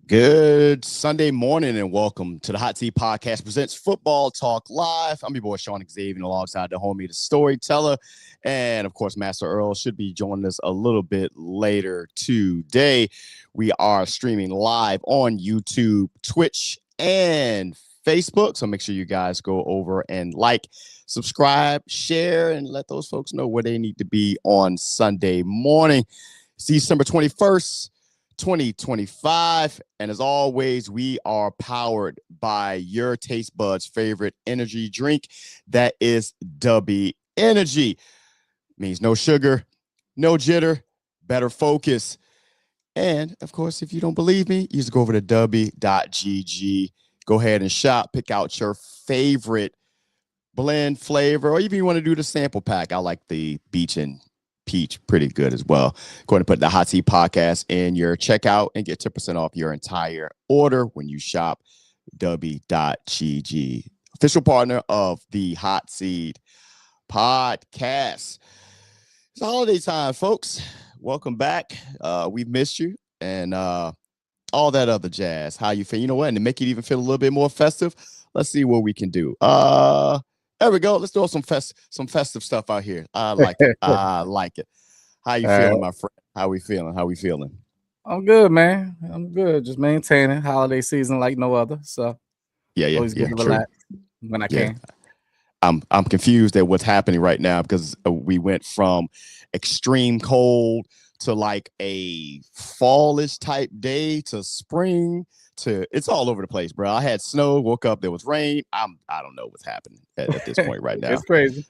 Good Sunday morning and welcome to the Hot Seat Podcast presents Football Talk Live. I'm your boy Shawn Xavien alongside the homie, the storyteller, and of course Master Earl should be joining us a little bit later today. We are streaming live on YouTube, Twitch, and Facebook, so make sure you guys go over and like, subscribe, share, and let those folks know where they need to be on Sunday morning. It's December 21st. 2025, and as always, we are powered by your taste buds' favorite energy drink. That is DUBBY Energy. Means no sugar, no jitter, better focus. And of course, if you don't believe me, you just go over to dubby.gg. Go ahead and shop, pick out your favorite blend flavor, or even you want to do the sample pack. I like the beach and peach pretty good as well. Go ahead and put the Hot Seat Podcast in your checkout and get 10% off your entire order when you shop dubby.gg. Official partner of the Hot Seat Podcast. It's holiday time, folks. Welcome back. We've missed you and all that other jazz. How you feel? You know what? And to make it even feel a little bit more festive, let's see what we can do. There we go. Let's do some festive stuff out here. I like it. I like it. How you feeling, my friend? How we feeling? I'm good, man. I'm good. Just maintaining holiday season like no other. So always get to relax when I can. I'm confused at what's happening right now because we went from extreme cold to like a fallish type day to spring. It's all over the place, bro. I had snow, woke up, there was rain. I don't know what's happening at this point right now. It's crazy.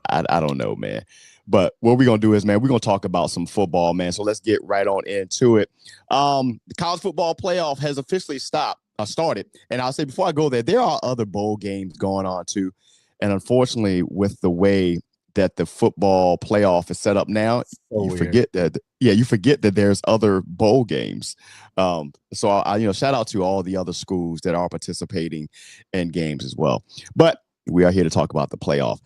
I don't know, man. But what we're gonna do is, man, we're gonna talk about some football, man. So let's get right on into it. The college football playoff has officially started. And I'll say before I go there are other bowl games going on too. And unfortunately, with the way that the football playoff is set up now, you forget that there's other bowl games. So I shout out to all the other schools that are participating in games as well. But we are here to talk about the playoff.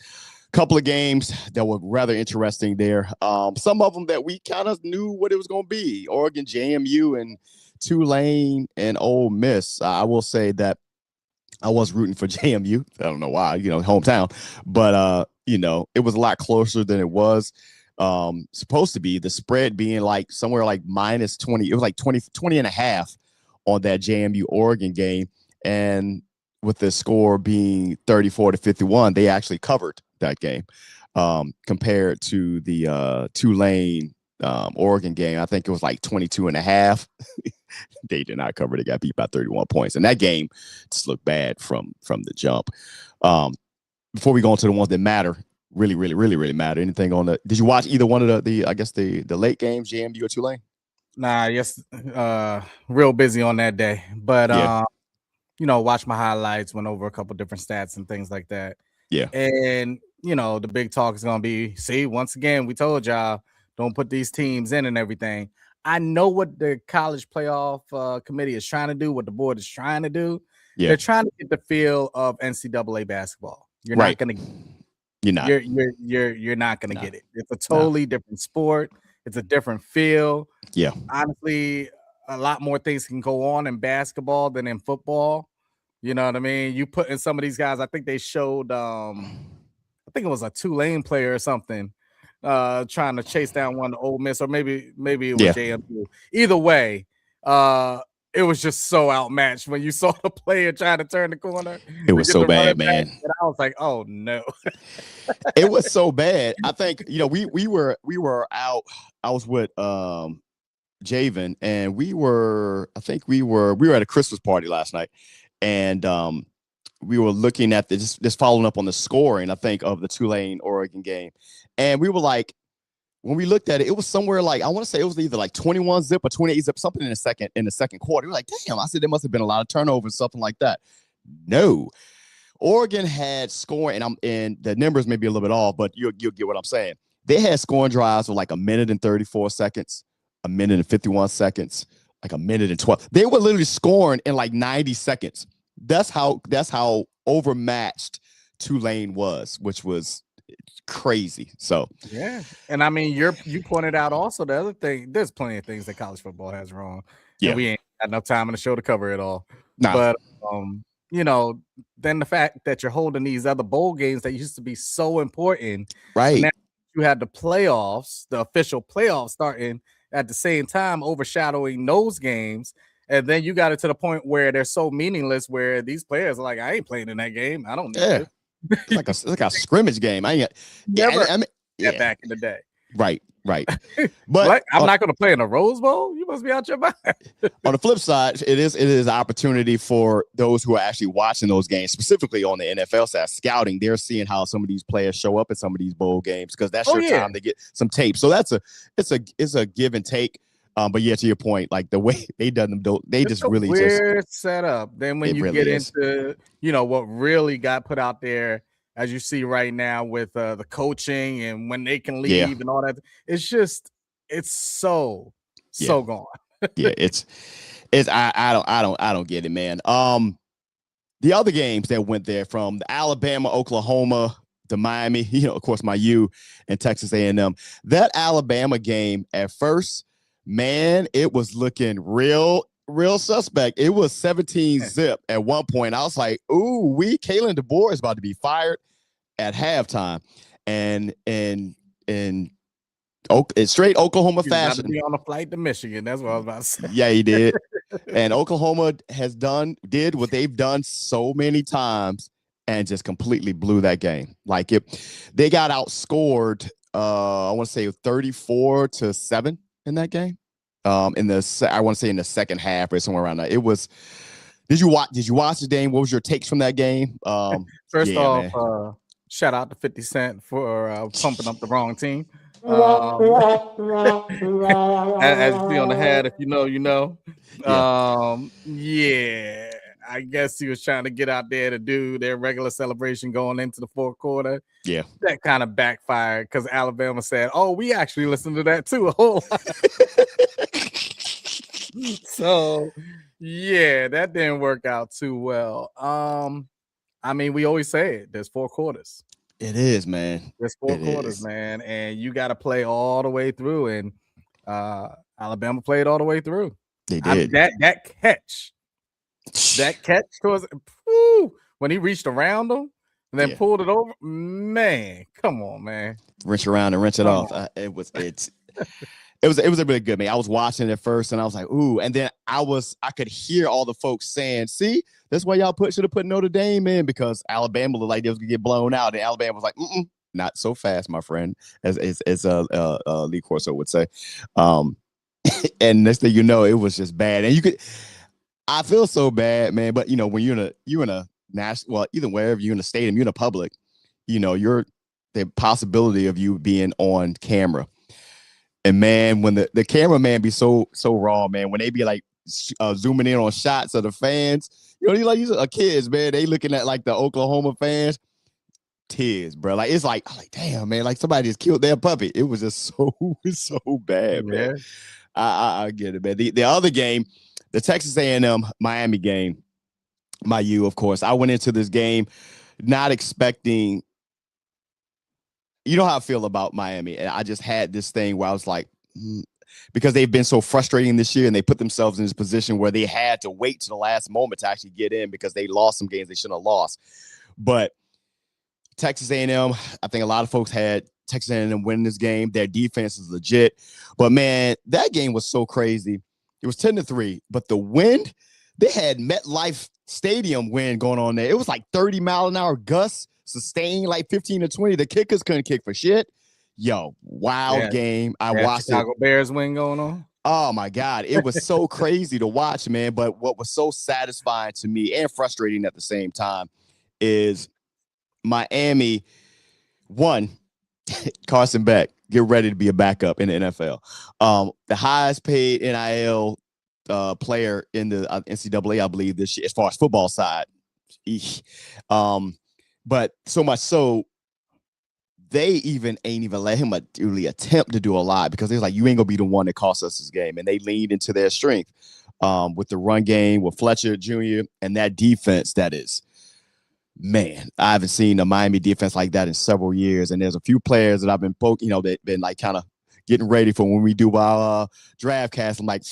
Couple of games that were rather interesting there. Some of them that we kind of knew what it was going to be. Oregon, JMU, and Tulane and Ole Miss. I will say that I was rooting for JMU. I don't know why, hometown, but it was a lot closer than it was supposed to be. The spread being like somewhere like minus 20. It was like 20 and a half on that JMU Oregon game. And with the score being 34-51, they actually covered that game compared to the Tulane Oregon game. I think it was like 22 and a half. They did not cover. They got beat by 31 points. And that game just looked bad from the jump. Before we go on to the ones that matter, really matter. Anything on the? Did you watch either one of the late games, JMU or Tulane? Nah, yes, real busy on that day. But watch my highlights, went over a couple different stats and things like that. Yeah. And the big talk is gonna be, see, once again, we told y'all don't put these teams in and everything. I know what the college playoff committee is trying to do, what the board is trying to do. Yeah. They're trying to get the feel of NCAA basketball. You're not gonna get it. It's a totally different sport. It's a different feel. Yeah. Honestly, a lot more things can go on in basketball than in football. You know what I mean? You put in some of these guys, I think they showed I think it was a Tulane player or something, trying to chase down one of the Ole Miss, or maybe it was JMU. Either way, it was just so outmatched when you saw the player trying to turn the corner. It was so bad, man. And I was like, oh no. It was so bad. I think we were out. I was with Xavien, and we were at a Christmas party last night. and we were looking at just following up on the scoring, I think, of the Tulane Oregon game, and we were like, when we looked at it, it was somewhere like, I want to say it was either like 21 zip or 28 zip, something in the second quarter. We were like, damn, I said there must have been a lot of turnovers, something like that. No, Oregon had scoring, and the numbers may be a little bit off, but you'll get what I'm saying. They had scoring drives of like 1 minute and 34 seconds, 1 minute and 51 seconds, like 1 minute and 12. They were literally scoring in like 90 seconds. That's how overmatched Tulane was, which was crazy. So yeah, and I mean, you pointed out also the other thing. There's plenty of things that college football has wrong. Yeah, we ain't got enough time in the show to cover it all. Nah. But you know, then the fact that you're holding these other bowl games that used to be so important, right? Now you had the playoffs, the official playoffs starting at the same time, overshadowing those games. And then you got it to the point where they're so meaningless, where these players are like, I ain't playing in that game. I don't need it. It's like a scrimmage game. I mean, back in the day. Right. But I'm not going to play in a Rose Bowl. You must be out your mind. On the flip side, it is an opportunity for those who are actually watching those games, specifically on the NFL side, scouting. They're seeing how some of these players show up at some of these bowl games because that's your time to get some tape. So it's a give and take. But yeah, to your point, like the way they done them, they just really weird setup. Then when you really get into, you know, what really got put out there, as you see right now with the coaching and when they can leave and all that, it's so gone. Yeah, I don't get it, man. The other games that went there, from the Alabama, Oklahoma, to Miami, you know, of course, my U and Texas A&M. That Alabama game at first, man, it was looking real suspect. It was 17 zip at one point. I was like, ooh, Kalen DeBoer is about to be fired at halftime. And in straight Oklahoma fashion. Be on a flight to Michigan. That's what I was about to say. Yeah, he did. And Oklahoma did what they've done so many times and just completely blew that game. Like they got outscored, I want to say 34-7 in that game. I want to say in the second half or somewhere around that. It was. Did you watch the game? What was your takes from that game? First off, shout out to 50 Cent for pumping up the wrong team. As you see on the hat, if you know, you know. I guess he was trying to get out there to do their regular celebration going into the fourth quarter. Yeah, that kind of backfired because Alabama said, "Oh, we actually listened to that too a whole lot." So, yeah, that didn't work out too well. I mean, we always say it. There's 4 quarters. It is, man. There's 4 quarters, man, and you got to play all the way through. And Alabama played all the way through. They did. That catch towards when he reached around them and then pulled it over. Man, come on, man. Wrench around and wrench it off. It was a really good game. I was watching it first and I was like, ooh. And then I could hear all the folks saying, see, that's why y'all should have put Notre Dame in, because Alabama looked like they was gonna get blown out. And Alabama was like, not so fast, my friend, as Lee Corso would say. And next thing you know, it was just bad. And I feel so bad, man. But you know, when you're in a national, well, either wherever you're in a stadium, you're in a public, you know, the possibility of you being on camera. And man, when the cameraman be so raw, man, when they be like zooming in on shots of the fans, you know, these are kids, man. They looking at like the Oklahoma fans, tears, bro. Like it's like, damn, man, like somebody just killed their puppy. It was just so bad, man. I get it, man. The other game, the Texas A&M Miami game, my U, of course. I went into this game not expecting. You know how I feel about Miami, and I just had this thing where I was like, because they've been so frustrating this year, and they put themselves in this position where they had to wait to the last moment to actually get in because they lost some games they shouldn't have lost. But Texas A&M, I think a lot of folks had Texas A&M winning this game. Their defense is legit, but man, that game was so crazy. It was 10-3, but the wind, they had MetLife Stadium wind going on there. It was like 30-mile-an-hour gusts, sustained like 15-20. The kickers couldn't kick for shit. Yo, wild game. I watched Chicago Bears win going on. Oh my God. It was so crazy to watch, man. But what was so satisfying to me and frustrating at the same time is Miami won. Carson Beck, get ready to be a backup in the NFL. The highest paid NIL player in the NCAA, I believe, this year, as far as football side. But so much so, they ain't even let him really attempt to do a lot because they're like, you ain't gonna be the one that costs us this game. And they leaned into their strength with the run game with Fletcher Jr. and that defense. That is, man, I haven't seen a Miami defense like that in several years. And there's a few players that I've been poking, they've been like kind of getting ready for when we do our draft cast. I'm like,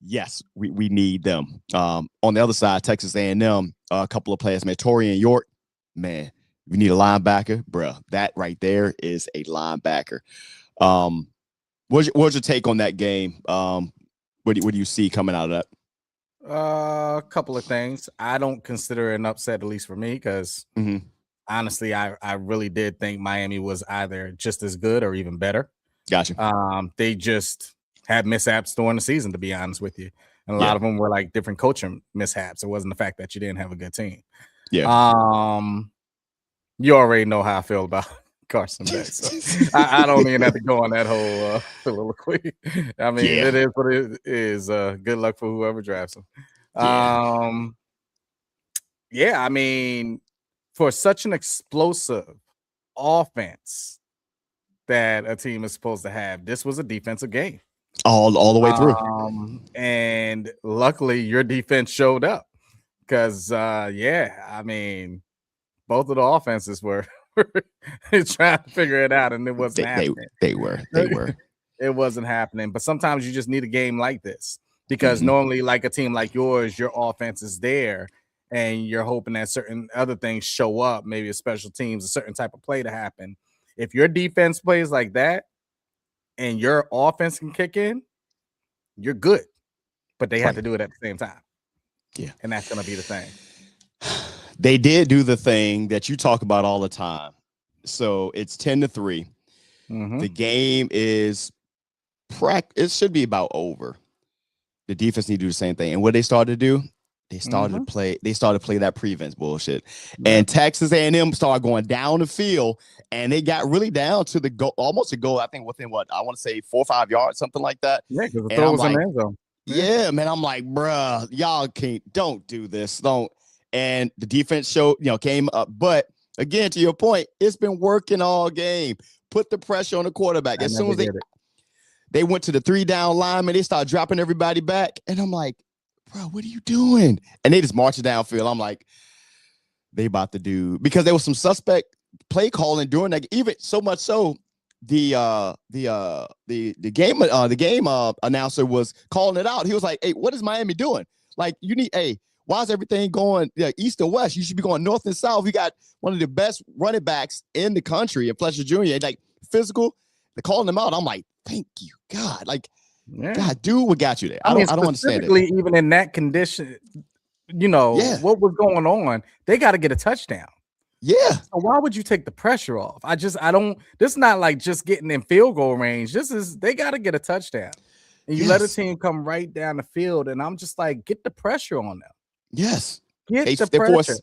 yes, we need them. On the other side, Texas A&M, a couple of players, man, Torian York, man. You need a linebacker, bro. That right there is a linebacker. What's your take on that game? What do you see coming out of that? A couple of things. I don't consider it an upset, at least for me, because honestly, I really did think Miami was either just as good or even better. Gotcha. They just had mishaps during the season, to be honest with you, and a lot of them were like different coaching mishaps. It wasn't the fact that you didn't have a good team. Yeah. You already know how I feel about Carson Beck, so I don't even have to go on that whole soliloquy. I mean, it is what it is. Good luck for whoever drafts him. I mean, for such an explosive offense that a team is supposed to have, this was a defensive game all the way through. And luckily, your defense showed up because, I mean, both of the offenses were trying to figure it out, and it wasn't happening. They were. It wasn't happening. But sometimes you just need a game like this because normally, like a team like yours, your offense is there, and you're hoping that certain other things show up, maybe a special teams, a certain type of play to happen. If your defense plays like that and your offense can kick in, you're good. But they have to do it at the same time. Yeah. And that's going to be the thing. They did do the thing that you talk about all the time. So it's 10-3. The game is it should be about over. The defense need to do the same thing. And what they started to do, they started to play that prevents bullshit. Yeah. And Texas A&M started going down the field, and they got really down to the goal, almost a goal, I think within what I want to say 4 or 5 yards, something like that. Yeah, because the throw was in the end zone. Yeah, man. I'm like, bruh, y'all don't do this. Don't. And the defense came up. But again, to your point, it's been working all game. Put the pressure on the quarterback. As soon as they went to the 3-down lineman, they started dropping everybody back. And I'm like, bro, what are you doing? And they just marched downfield. I'm like, they about to do, because there was some suspect play calling during that, even so much so the game announcer was calling it out. He was like, hey, what is Miami doing? Like, why is everything going east or west? You should be going north and south. You got one of the best running backs in the country, and Fletcher Jr., like physical. They're calling them out. I'm like, thank you, God. Like, God, dude, what got you there? I don't understand it. Even in that condition, what was going on? They got to get a touchdown. Yeah. So why would you take the pressure off? This is not like just getting in field goal range. They got to get a touchdown. And you let a team come right down the field, and I'm just like, get the pressure on them. Yes. They forced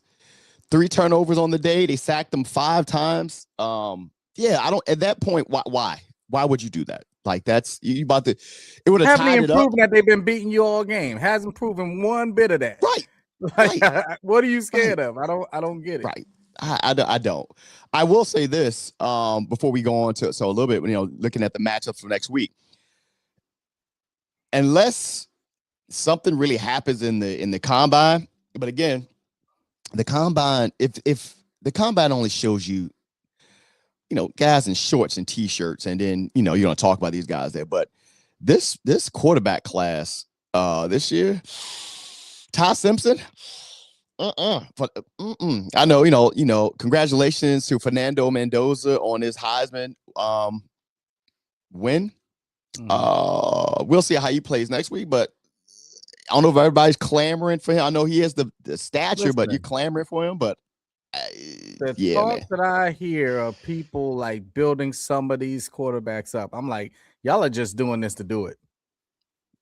3 turnovers on the day. They sacked them 5 times. At that point, why? Why would you do that? Like, that's you about to. It would have tied it up. Proven that they've been beating you all game. Hasn't proven one bit of that. Right. What are you scared of? I don't get it. Right. I don't. I will say this before we go on to a little bit. Looking at the matchups for next week, unless something really happens in the combine. But again, the combine, if the combine only shows you, guys in shorts and t-shirts, and then you're gonna talk about these guys there. But this quarterback class this year, Ty Simpson. I know, congratulations to Fernando Mendoza on his Heisman win. We'll see how he plays next week, but I don't know if everybody's clamoring for him. I know he has the stature, but you're clamoring for him. But the talk that I hear of people like building some of these quarterbacks up, I'm like, y'all are just doing this to do it.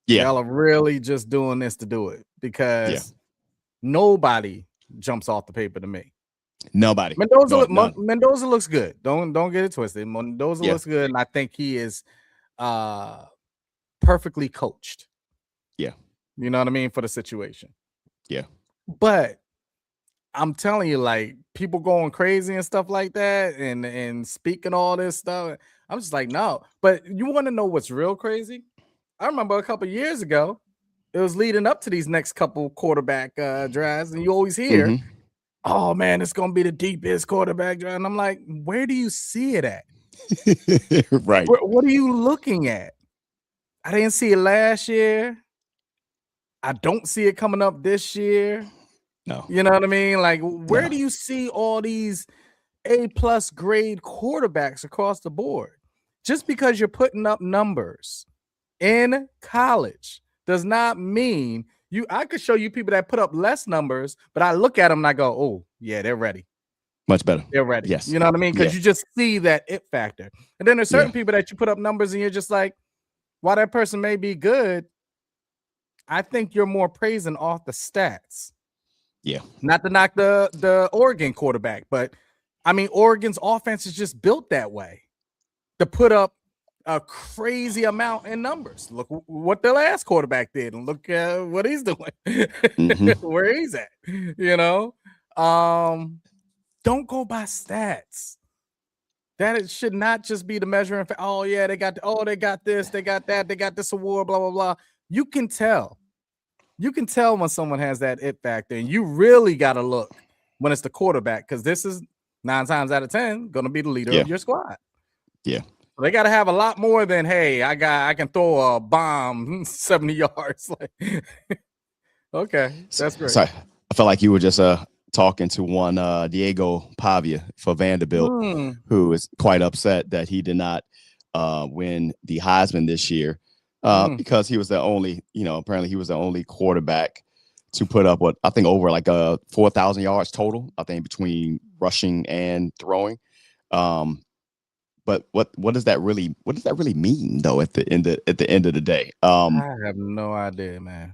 Yeah. Y'all are really just doing this to do it because nobody jumps off the paper to me. Nobody. Mendoza looks good. Don't get it twisted. Mendoza looks good, and I think he is perfectly coached. Yeah. You know what I mean? For the situation. Yeah. But I'm telling you, like, people going crazy and stuff like that and speaking all this stuff. I'm just like, no. But you want to know what's real crazy? I remember a couple years ago, it was leading up to these next couple quarterback drafts, and you always hear, oh man, it's gonna be the deepest quarterback draft. And I'm like, where do you see it at? Right. What are you looking at? I didn't see it last year. I don't see it coming up this year. No. You know what I mean? Like, where do you see all these A+ grade quarterbacks across the board? Just because you're putting up numbers in college does not mean I could show you people that put up less numbers, but I look at them and I go, oh, yeah, they're ready. Much better. They're ready. Yes. You know what I mean? Because you just see that it factor. And then there's certain people that you put up numbers and you're just like, while that person may be good, I think you're more praising off the stats. Yeah. Not to knock the Oregon quarterback, but I mean, Oregon's offense is just built that way to put up a crazy amount in numbers. Look what their last quarterback did, and look what he's doing, where he's at. You know, don't go by stats. That it should not just be the measuring. Oh yeah, they got this, they got that, they got this award, blah blah blah. You can tell. You can tell when someone has that it factor, and you really got to look when it's the quarterback, because this is 9 times out of 10 going to be the leader of your squad. Yeah. So they got to have a lot more than, hey, I can throw a bomb 70 yards. Like, okay, that's great. Sorry, I felt like you were just talking to one Diego Pavia for Vanderbilt, who is quite upset that he did not win the Heisman this year. Because he was the only, apparently he was the only quarterback to put up I think over like 4,000 yards total, I think, between rushing and throwing. But what does that really mean though at the end of the day? I have no idea, man.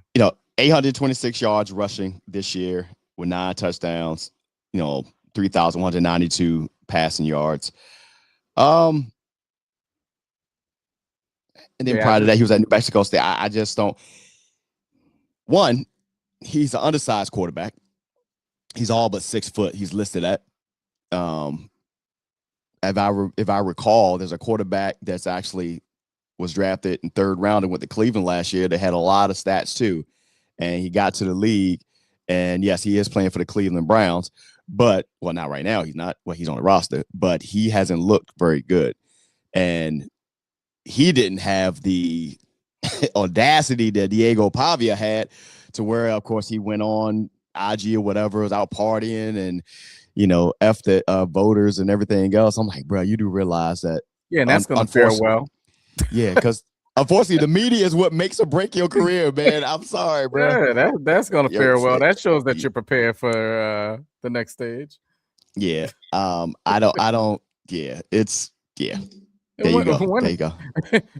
826 yards rushing this year with 9 touchdowns, 3,192 passing yards. And then prior to that, he was at New Mexico State. I just don't. One, he's an undersized quarterback. He's all but 6 foot. He's listed at. If I recall, there's a quarterback that's actually was drafted in 3rd round and went to Cleveland last year that had a lot of stats too, and he got to the league. And yes, he is playing for the Cleveland Browns, but not right now. He's not. Well, he's on the roster, but he hasn't looked very good, and he didn't have the audacity that Diego Pavia had, to where, of course, he went on IG or whatever, was out partying and, F the voters and everything else. I'm like, bro, you do realize that. Yeah, and that's going to fare well. Yeah, because unfortunately, the media is what makes or break your career, man. I'm sorry, bro. Yeah, that's going to fare well. That shows that you're prepared for the next stage. Yeah. I don't. Yeah, it's. Yeah. There you go.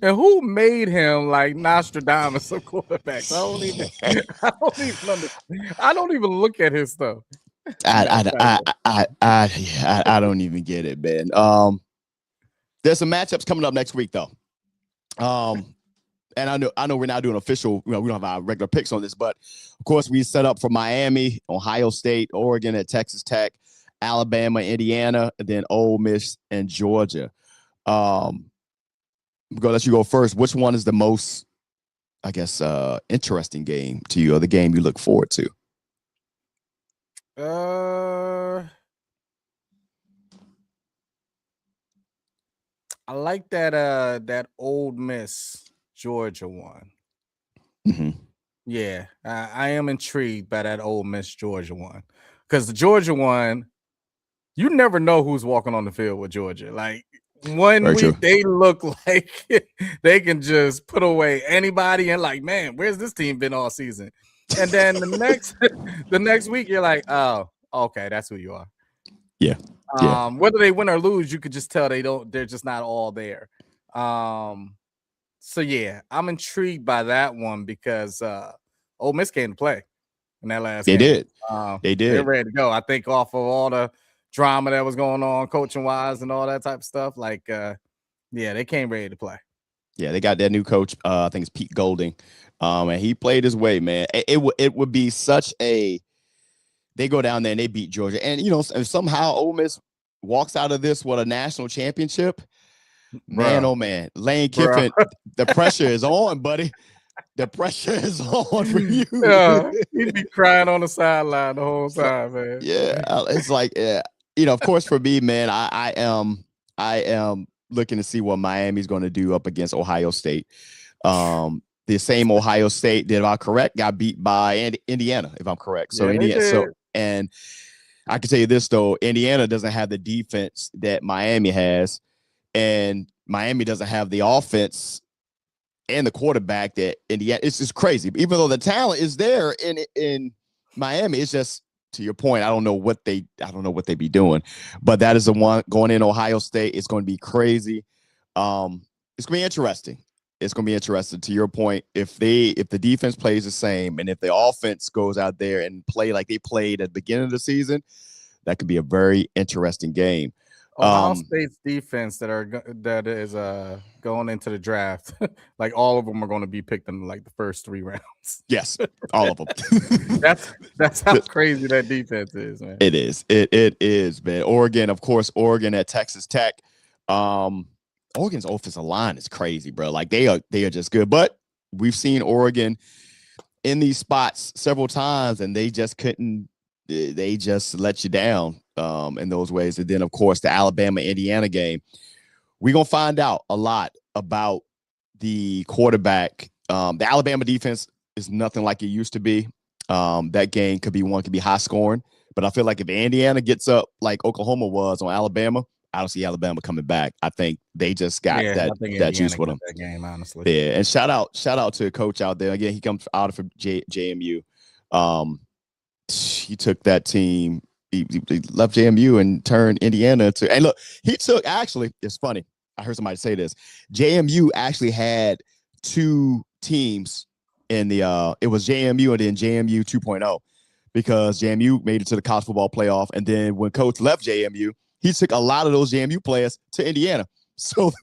And who made him like Nostradamus of quarterbacks? I don't even look at his stuff. I don't even get it, man. There's some matchups coming up next week, though. And I know we're not doing official. We don't have our regular picks on this, but of course we set up for Miami, Ohio State, Oregon, at Texas Tech, Alabama, Indiana, and then Ole Miss and Georgia. I'm gonna let you go first. Which one is the most, I guess, interesting game to you, or the game you look forward to? I like that Ole Miss Georgia one. Yeah, I am intrigued by that Ole Miss Georgia one, because the Georgia one, you never know who's walking on the field with Georgia. Like, one week they look like they can just put away anybody, and like, man, where's this team been all season? And then the next week you're like, oh, okay, that's who you are. Yeah. Whether they win or lose, you could just tell they're just not all there. So yeah, I'm intrigued by that one because Ole Miss came to play in that last They game. did. They They're did. ready to go. I think off of all the drama that was going on coaching wise and all that type of stuff. Like, yeah, they came ready to play. Yeah, they got that new coach. I think it's Pete Golding, and he played his way, man. It would be such a. They go down there and they beat Georgia, and somehow Ole Miss walks out of this with a national championship. Man, oh man, Lane Kiffin, the pressure is on, buddy. The pressure is on for you. Yeah, he'd be crying on the sideline the whole time, man. Yeah, it's like, of course, for me, man, I am looking to see what Miami's going to do up against Ohio State. The same Ohio State, if I'm correct, got beat by Indiana, if I'm correct. So Indiana, and I can tell you this though, Indiana doesn't have the defense that Miami has, and Miami doesn't have the offense and the quarterback that Indiana. It's just crazy. Even though the talent is there in Miami, it's just, to your point, I don't know what they be doing. But that is the one going in Ohio State. It's going to be crazy. It's going to be interesting. It's going to be interesting. To your point, if the defense plays the same and if the offense goes out there and play like they played at the beginning of the season, that could be a very interesting game. Ohio State's defense that is going into the draft, like all of them are going to be picked in like the first 3 rounds. Yes, all of them. that's how crazy that defense is, man. It is. It is, man. Oregon, of course, Oregon at Texas Tech. Oregon's offensive line is crazy, bro. Like they are just good. But we've seen Oregon in these spots several times, and they just couldn't. They just let you down in those ways. And then, of course, the Alabama-Indiana game. We're going to find out a lot about the quarterback. The Alabama defense is nothing like it used to be. That game could be high scoring. But I feel like if Indiana gets up like Oklahoma was on Alabama, I don't see Alabama coming back. I think they just got that juice with them. That game, honestly. Yeah, and shout out to a coach out there. Again, he comes out of JMU. He took that team. He left JMU and turned Indiana to. And look, he took. Actually, it's funny. I heard somebody say this. JMU actually had 2 teams in the. It was JMU and then JMU 2.0, because JMU made it to the college football playoff, and then when Coach left JMU, he took a lot of those JMU players to Indiana. So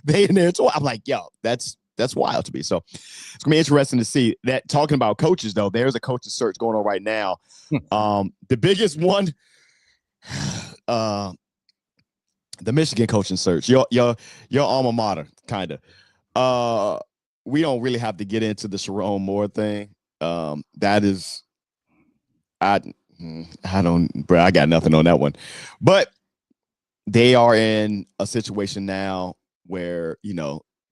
they in there too. I'm like, yo, that's wild to me. So it's gonna be interesting to see that. Talking about coaches, though, there's a coaching search going on right now. The biggest one, the Michigan coaching search. Your alma mater, kind of. We don't really have to get into the Sharon Moore thing. That is, I don't, bro. I got nothing on that one, but they are in a situation now where,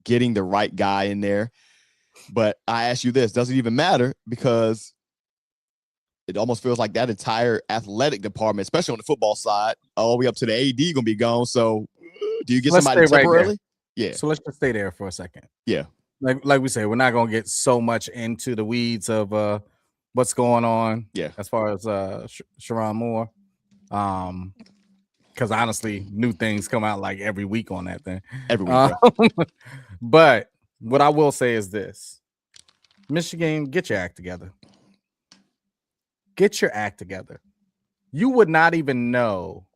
getting the right guy in there. But I ask you this, does it even matter? Because it almost feels like that entire athletic department, especially on the football side, all the way up to the AD going to be gone. So do you get somebody temporarily? Right, yeah. So let's just stay there for a second. Yeah. Like we say, we're not going to get so much into the weeds of what's going on. Yeah. As far as Sharon Moore. Because honestly, new things come out like every week on that thing. Every week. But what I will say is this: Michigan, get your act together. Get your act together. You would not even know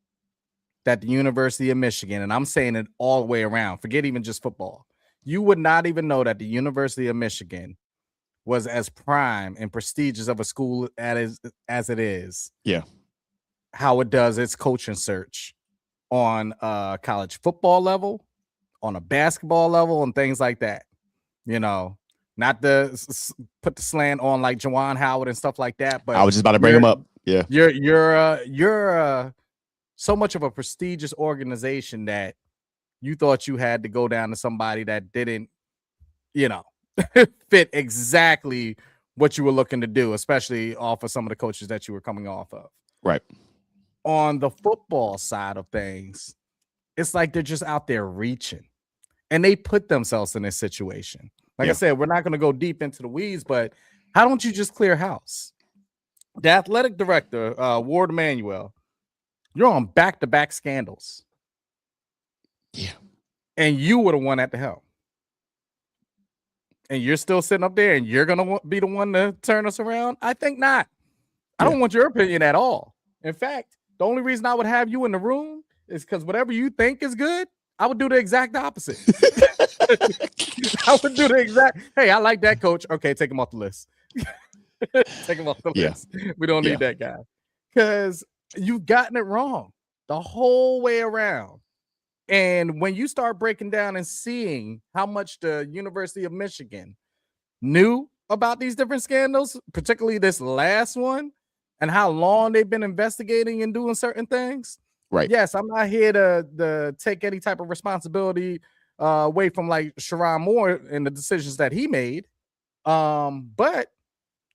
that the University of Michigan, and I'm saying it all the way around, forget even just football. You would not even know that the University of Michigan was as prime and prestigious of a school as it is. Yeah. How it does its coaching search on a college football level, on a basketball level, and things like that. Not to put the slant on like Juwan Howard and stuff like that. But I was just about to bring him up. Yeah, you're so much of a prestigious organization that you thought you had to go down to somebody that didn't, fit exactly what you were looking to do, especially off of some of the coaches that you were coming off of. Right. On the football side of things, it's like they're just out there reaching, and they put themselves in this situation. Like I said, we're not going to go deep into the weeds, but how don't you just clear house? The athletic director, Ward Emanuel, you're on back-to-back scandals. Yeah. And you were the one at the helm. and you're still sitting up there and you're going to be the one to turn us around? I think not. I don't want your opinion at all. In fact, the only reason I would have you in the room is because whatever you think is good, I would do the exact opposite. I would do the exact, hey, I like that coach. Okay, take him off the list. Take him off the list. We don't need that guy. Because you've gotten it wrong the whole way around. And when you start breaking down and seeing how much the University of Michigan knew about these different scandals, particularly this last one, and how long they've been investigating and doing certain things. Right. Yes, I'm not here to take any type of responsibility away from like Sharon Moore and the decisions that he made. But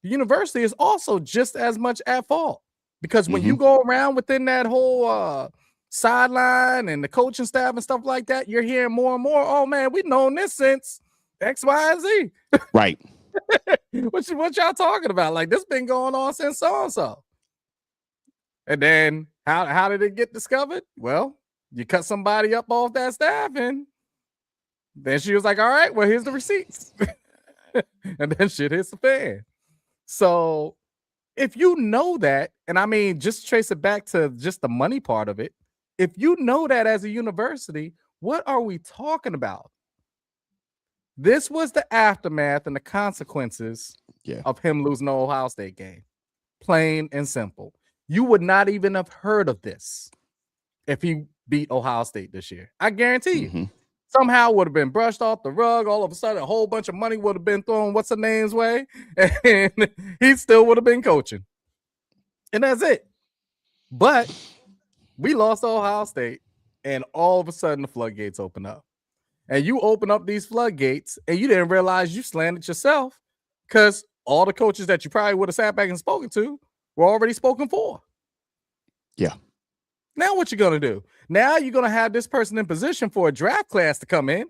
the university is also just as much at fault, because when you go around within that whole sideline and the coaching staff and stuff like that, you're hearing more and more, oh man, we've known this since X, Y, and Z. Right. What y'all talking about? Like, this been going on since so-and-so. And then how did it get discovered? Well, you cut somebody up off that staff, and then she was like, all right, well, here's the receipts. And then shit hits the fan. So if you know that, and I mean, just trace it back to just the money part of it. If you know that as a university, what are we talking about? This was the aftermath and the consequences of him losing the Ohio State game. Plain and simple. You would not even have heard of this if he beat Ohio State this year. I guarantee you. Somehow would have been brushed off the rug. All of a sudden, a whole bunch of money would have been thrown what's her name's way, and he still would have been coaching. And that's it. But we lost to Ohio State, and all of a sudden the floodgates open up. And you open up these floodgates, and you didn't realize you slandered yourself, because all the coaches that you probably would have sat back and spoken to were already spoken for. Yeah. Now what you gonna do? Now you're gonna have this person in position for a draft class to come in.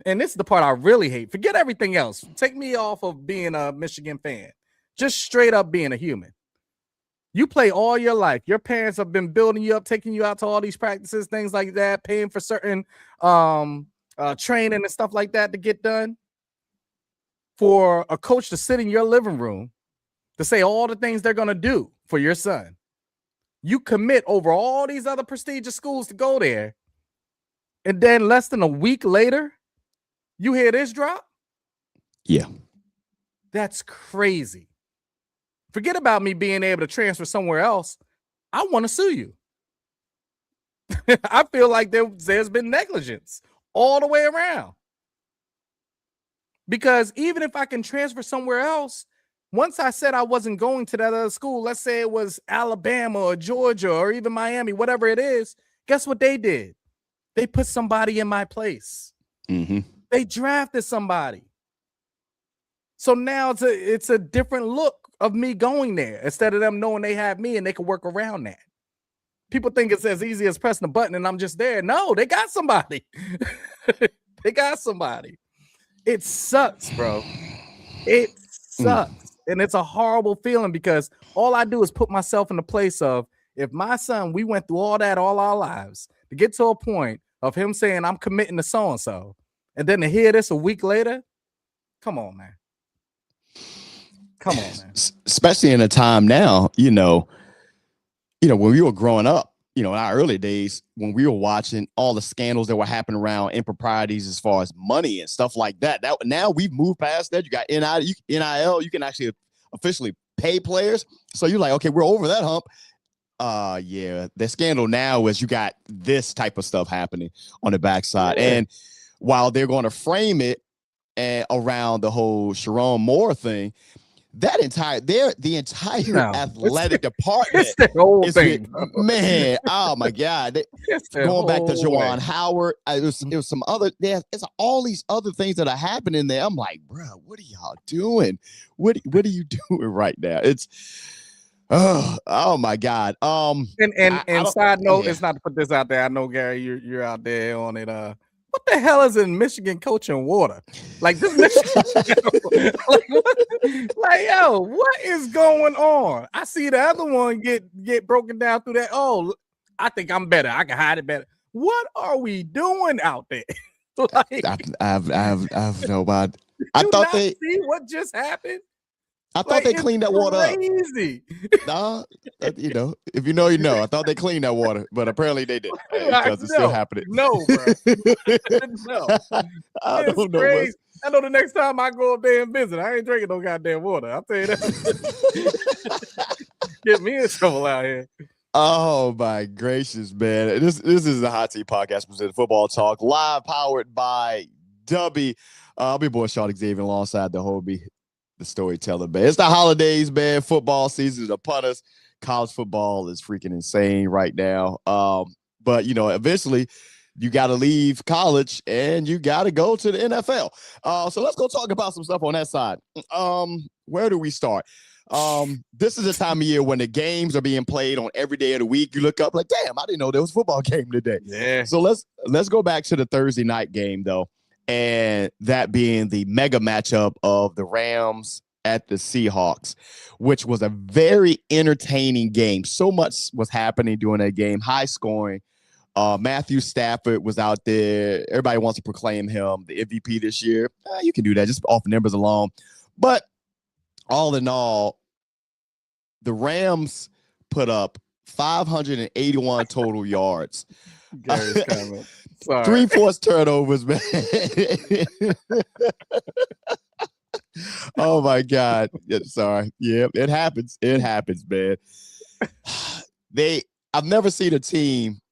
And this is the part I really hate. Forget everything else. Take me off of being a Michigan fan. Just straight up being a human. You play all your life. Your parents have been building you up, taking you out to all these practices, things like that, paying for certain training and stuff like that to get done. For a coach to sit in your living room to say all the things they're going to do for your son. You commit over all these other prestigious schools to go there. And then less than a week later, you hear this drop? Yeah. That's crazy. Forget about me being able to transfer somewhere else. I want to sue you. I feel like there's been negligence all the way around. Because even if I can transfer somewhere else, once I said I wasn't going to that other school, let's say it was Alabama or Georgia or even Miami, whatever it is, guess what they did? They put somebody in my place. They drafted somebody. So now it's a different look of me going there instead of them knowing they have me and they can work around that. People think it's as easy as pressing a button and I'm just there. No, they got somebody. They got somebody. It sucks, bro. It sucks. And it's a horrible feeling because all I do is put myself in the place of, if my son, we went through all that all our lives to get to a point of him saying I'm committing to so-and-so, and then to hear this a week later, come on, man. Come on, man. Especially in a time now, you know, when we were growing up, in our early days, when we were watching all the scandals that were happening around improprieties as far as money and stuff like that. Now we've moved past that. You got NIL, you can actually officially pay players. So you're like, okay, we're over that hump. Yeah, the scandal now is you got this type of stuff happening on the backside. And while they're going to frame it around the whole Sharon Moore thing, the entire athletic department the whole thing, man. Oh my God! Going back to Juwan Howard, it was some other. It's all these other things that are happening there. I'm like, bro, what are y'all doing? What are you doing right now? It's oh my God. And side note, it's not to put this out there. I know, Gary, you're out there on it. What the hell is in Michigan coaching water? Like this Michigan, what is going on? I see the other one get broken down through that. Oh, I think I'm better. I can hide it better. What are we doing out there? I've no I you thought not they see what just happened? I thought they cleaned that water up. Crazy. Nah, you know, if you know, you know. I thought they cleaned that water, but apparently they didn't because it's still happening. No, bro. No. I It's don't know crazy. what's. I know the next time I go up there and visit, I ain't drinking no goddamn water. I'll tell you that. Get me in trouble out here. Oh my gracious, man! This is the Hot Seat Podcast presented Football Talk, live powered by DUBBY. I'll be boy Shawn Xavien alongside the Hobie, the storyteller, man. It's the holidays, man. Football season is upon us. College football is freaking insane right now. But you know, eventually you got to leave college and you got to go to the NFL. So let's go talk about some stuff on that side. Where do we start? This is the time of year when the games are being played on every day of the week. You look up like, damn, I didn't know there was a football game today. Yeah. So let's go back to the Thursday night game though, and that being the mega matchup of the Rams at the Seahawks, which was a very entertaining game. So much was happening during that game, high scoring. Matthew Stafford was out there. Everybody wants to proclaim him the MVP this year. You can do that just off the numbers alone. But all in all, the Rams put up 581 total yards. Gary's coming. Sorry. 3 forced turnovers, man. Oh my God. Yeah, sorry. Yeah, it happens. It happens, man. I've never seen a team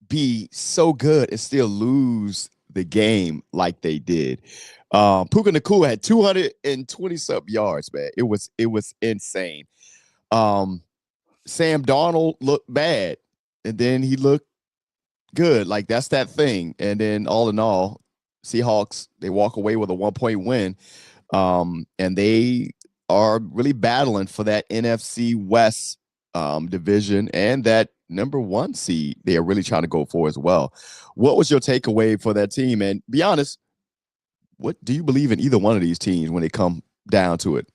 be so good and still lose the game like they did. Puka Nacua had 220 something yards, man. It was insane. Sam Darnold looked bad, and then he looked good. Like that's that thing. And then all in all, Seahawks, they walk away with a 1-point win. And they are really battling for that NFC West division and that number 1 seed. They are really trying to go for as well. What was your takeaway for that team? And be honest, what do you believe in either one of these teams when they come down to it?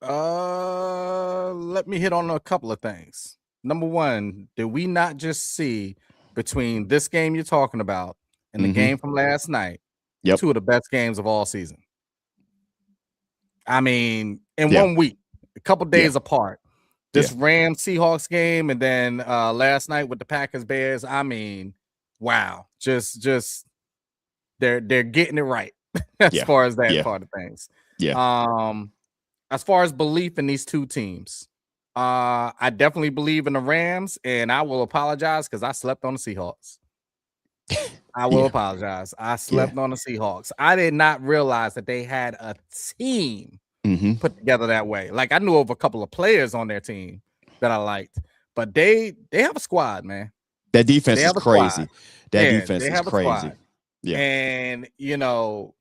Let me hit on a couple of things. Number one, did we not just see between this game you're talking about and the game from last night, 2 of the best games of all season? I mean, in 1 week, a couple days apart. This Rams Seahawks game, and then last night with the Packers Bears. I mean, wow, just they're getting it right as far as that part of things. As far as belief in these two teams, I definitely believe in the Rams, and I will apologize because I slept on the Seahawks. I will apologize. I slept on the Seahawks. I did not realize that they had a team put together that way. Like I knew of a couple of players on their team that I liked, but they have a squad, man. That defense is crazy. That defense is crazy. Squad. Yeah. And you know,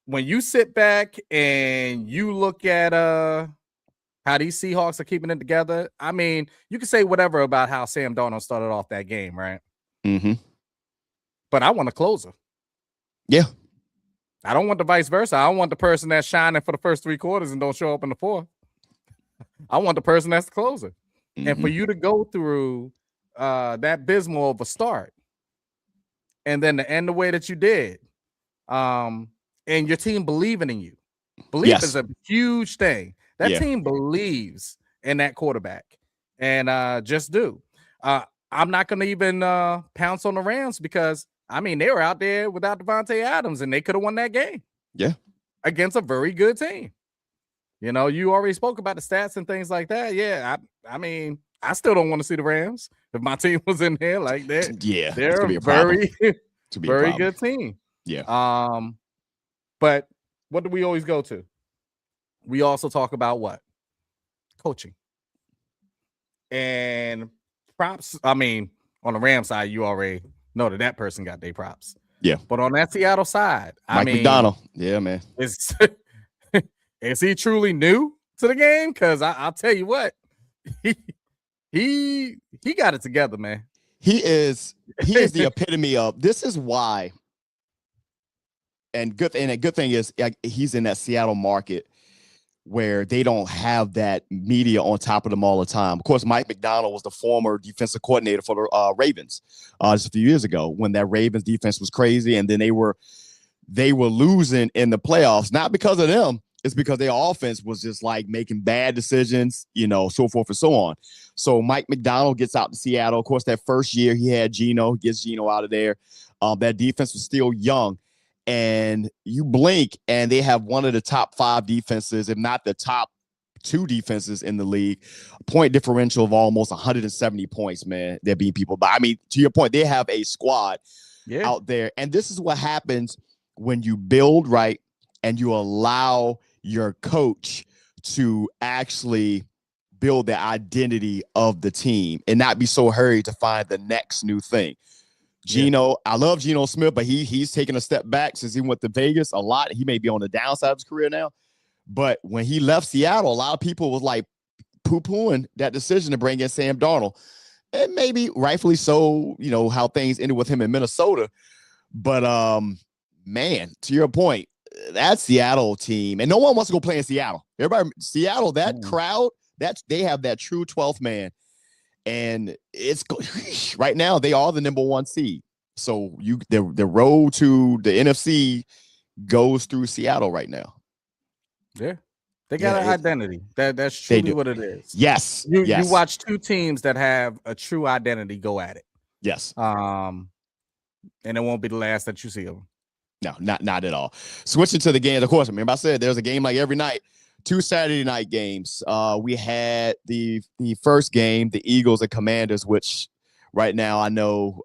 when you sit back and you look at how these Seahawks are keeping it together, I mean, you can say whatever about how Sam Darnold started off that game, right? But I want a closer. Yeah. I don't want the vice versa. I don't want the person that's shining for the first 3 quarters and don't show up in the 4th. I want the person that's the closer. And for you to go through that abysmal of a start and then to end the way that you did, and your team believing in you. Belief is a huge thing. That team believes in that quarterback. And just do. I'm not going to even pounce on the Rams because I mean, they were out there without Devontae Adams, and they could have won that game. Yeah. Against a very good team. You know, you already spoke about the stats and things like that. Yeah, I mean, I still don't want to see the Rams if my team was in there like that. Yeah, they're a very good team. Yeah. But what do we always go to? We also talk about what? Coaching. And props. I mean, on the Rams side, you already know that person got their props. Yeah. But on that Seattle side, Mike McDonald. Yeah, man. Is he truly new to the game? Because I'll tell you what, he got it together, man. He is the epitome of this is why. And a good thing is he's in that Seattle market where they don't have that media on top of them all the time. Of course, Mike McDonald was the former defensive coordinator for the Ravens just a few years ago when that Ravens defense was crazy. And then they were they were losing in the playoffs, not because of them. It's because their offense was just like making bad decisions, so forth and so on. So Mike McDonald gets out to Seattle. Of course, that first year he had Geno, gets Geno out of there. That defense was still young. And you blink and they have one of the top 5 defenses, if not the top 2 defenses in the league. Point differential of almost 170 points, man. They're beating people. But I mean, to your point, they have a squad out there. And this is what happens when you build right and you allow your coach to actually build the identity of the team and not be so hurried to find the next new thing. Geno, I love Geno Smith, but he's taken a step back since he went to Vegas a lot. He may be on the downside of his career now. But when he left Seattle, a lot of people was like poo-pooing that decision to bring in Sam Darnold. And maybe rightfully so, how things ended with him in Minnesota. But man, to your point, that Seattle team, and no one wants to go play in Seattle. Everybody, Seattle, that crowd, they have that true 12th man. And it's right now they are the number 1 seed. So the road to the NFC goes through Seattle right now. Yeah. They got an identity. That's truly what it is. Yes. You watch 2 teams that have a true identity go at it. Yes. And it won't be the last that you see of them. No, not at all. Switching to the games, of course. Remember I said there's a game like every night. 2 Saturday night games. We had the first game, the Eagles and Commanders, which right now I know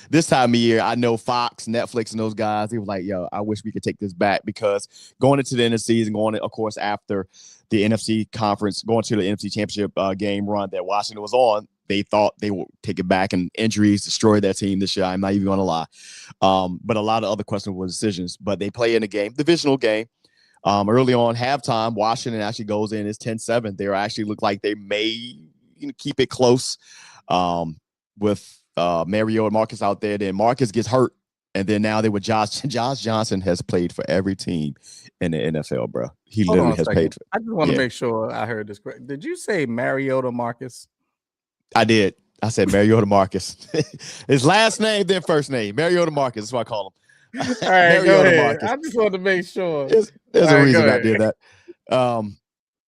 this time of year, I know Fox, Netflix, and those guys, they were like, yo, I wish we could take this back, because going into the end of the season, of course, after the NFC conference, going to the NFC championship game run that Washington was on, they thought they would take it back, and injuries destroyed their team this year. I'm not even going to lie. But a lot of other questionable decisions. But they play in a game, divisional game. Early on halftime, Washington actually goes in. It's 10-7. They actually look like they may keep it close with Mario and Marcus out there. Then Marcus gets hurt. And then now they were Josh Johnson has played for every team in the NFL, bro. He literally has played for. I just want to make sure I heard this correct. Did you say Mariota Marcus? I did. I said Mariota Marcus. His last name, then first name. Mariota Marcus. That's what I call him. All right, Mariota Marcus. I just wanted to make sure. There's a reason I did that.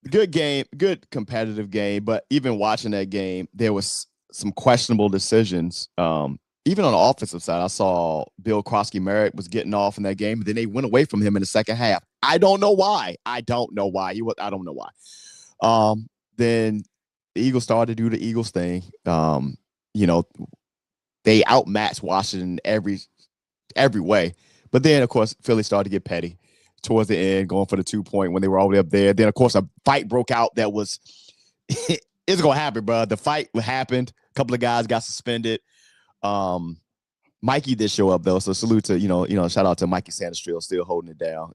Good game, good competitive game. But even watching that game, there was some questionable decisions. Even on the offensive side, I saw Bill Krosky-Merritt was getting off in that game. Then they went away from him in the second half. I don't know why. I don't know why. Then the Eagles started to do the Eagles thing. They outmatched Washington every way. But then, of course, Philly started to get petty towards the end, going for the 2-point when they were all the way up there. Then, of course, a fight broke out that was it's going to happen, bro. The fight happened. A couple of guys got suspended. Mikey did show up, though, so salute to, shout out to Mikey Sanders still holding it down.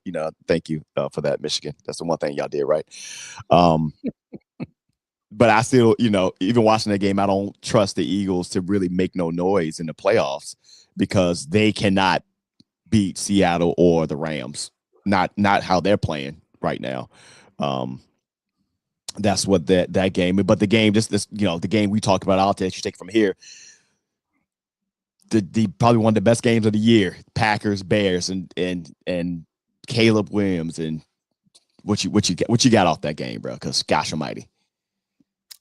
Thank you for that, Michigan. That's the one thing y'all did right. But I still, even watching that game, I don't trust the Eagles to really make no noise in the playoffs, because they cannot beat Seattle or the Rams. Not how they're playing right now. That's what that game. But the game, the game we talked about, I'll take from here. The probably one of the best games of the year. Packers, Bears, and Caleb Williams, and what you got off that game, bro? Because gosh almighty.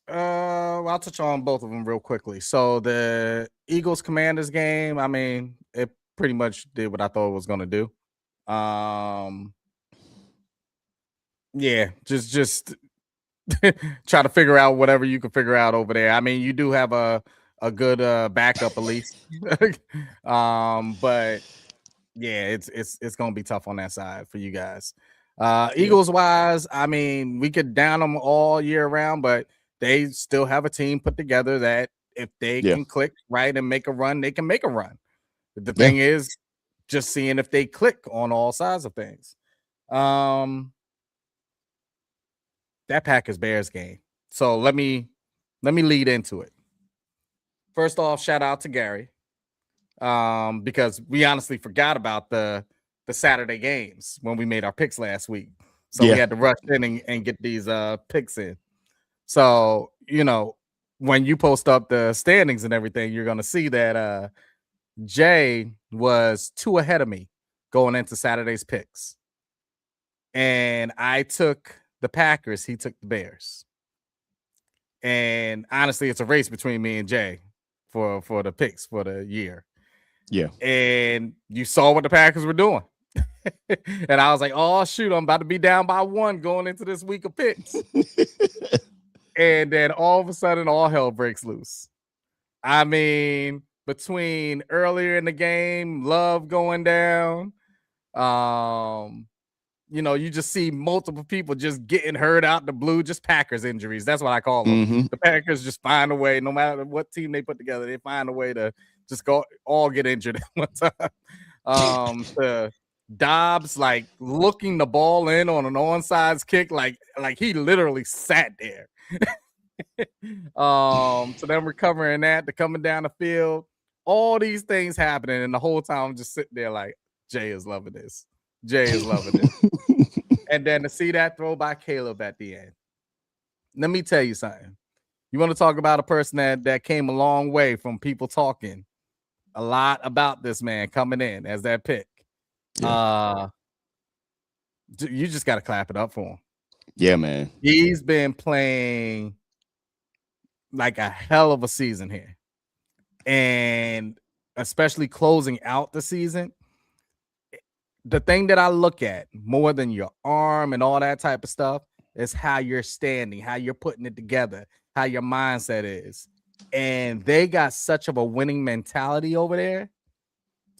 I'll touch on both of them real quickly. So the Eagles Commanders game, I mean, it pretty much did what I thought it was going to do. Just try to figure out whatever you can figure out over there. I mean, you do have a good backup at least. But yeah, it's going to be tough on that side for you guys. Eagles wise, I mean, we could down them all year round, but they still have a team put together that if they can click right and make a run, they can make a run. The thing is just seeing if they click on all sides of things. That Packers Bears game. So let me lead into it. First off, shout out to Gary. Because we honestly forgot about the Saturday games when we made our picks last week. So we had to rush in and get these picks in. So, when you post up the standings and everything, you're going to see that Jay was 2 ahead of me going into Saturday's picks. And I took the Packers. He took the Bears. And honestly, it's a race between me and Jay for the picks for the year. Yeah. And you saw what the Packers were doing. And I was like, oh, shoot, I'm about to be down by 1 going into this week of picks. And then all of a sudden, all hell breaks loose. I mean, between earlier in the game, Love going down, you just see multiple people just getting hurt out the blue, just Packers injuries. That's what I call them. Mm-hmm. The Packers just find a way, no matter what team they put together, they find a way to just go all get injured at one time. The Dobbs like looking the ball in on an onside kick, like he literally sat there. So then recovering that, to coming down the field, all these things happening, and the whole time I'm just sitting there like, Jay is loving this. Jay is loving it. And then to see that throw by Caleb at the end. Let me tell you something. You want to talk about a person that came a long way from people talking a lot about this man coming in as that pick. Yeah. You just got to clap it up for him. Yeah, man. He's been playing like a hell of a season here. And especially closing out the season. The thing that I look at more than your arm and all that type of stuff is how you're standing, how you're putting it together, how your mindset is. And they got such of a winning mentality over there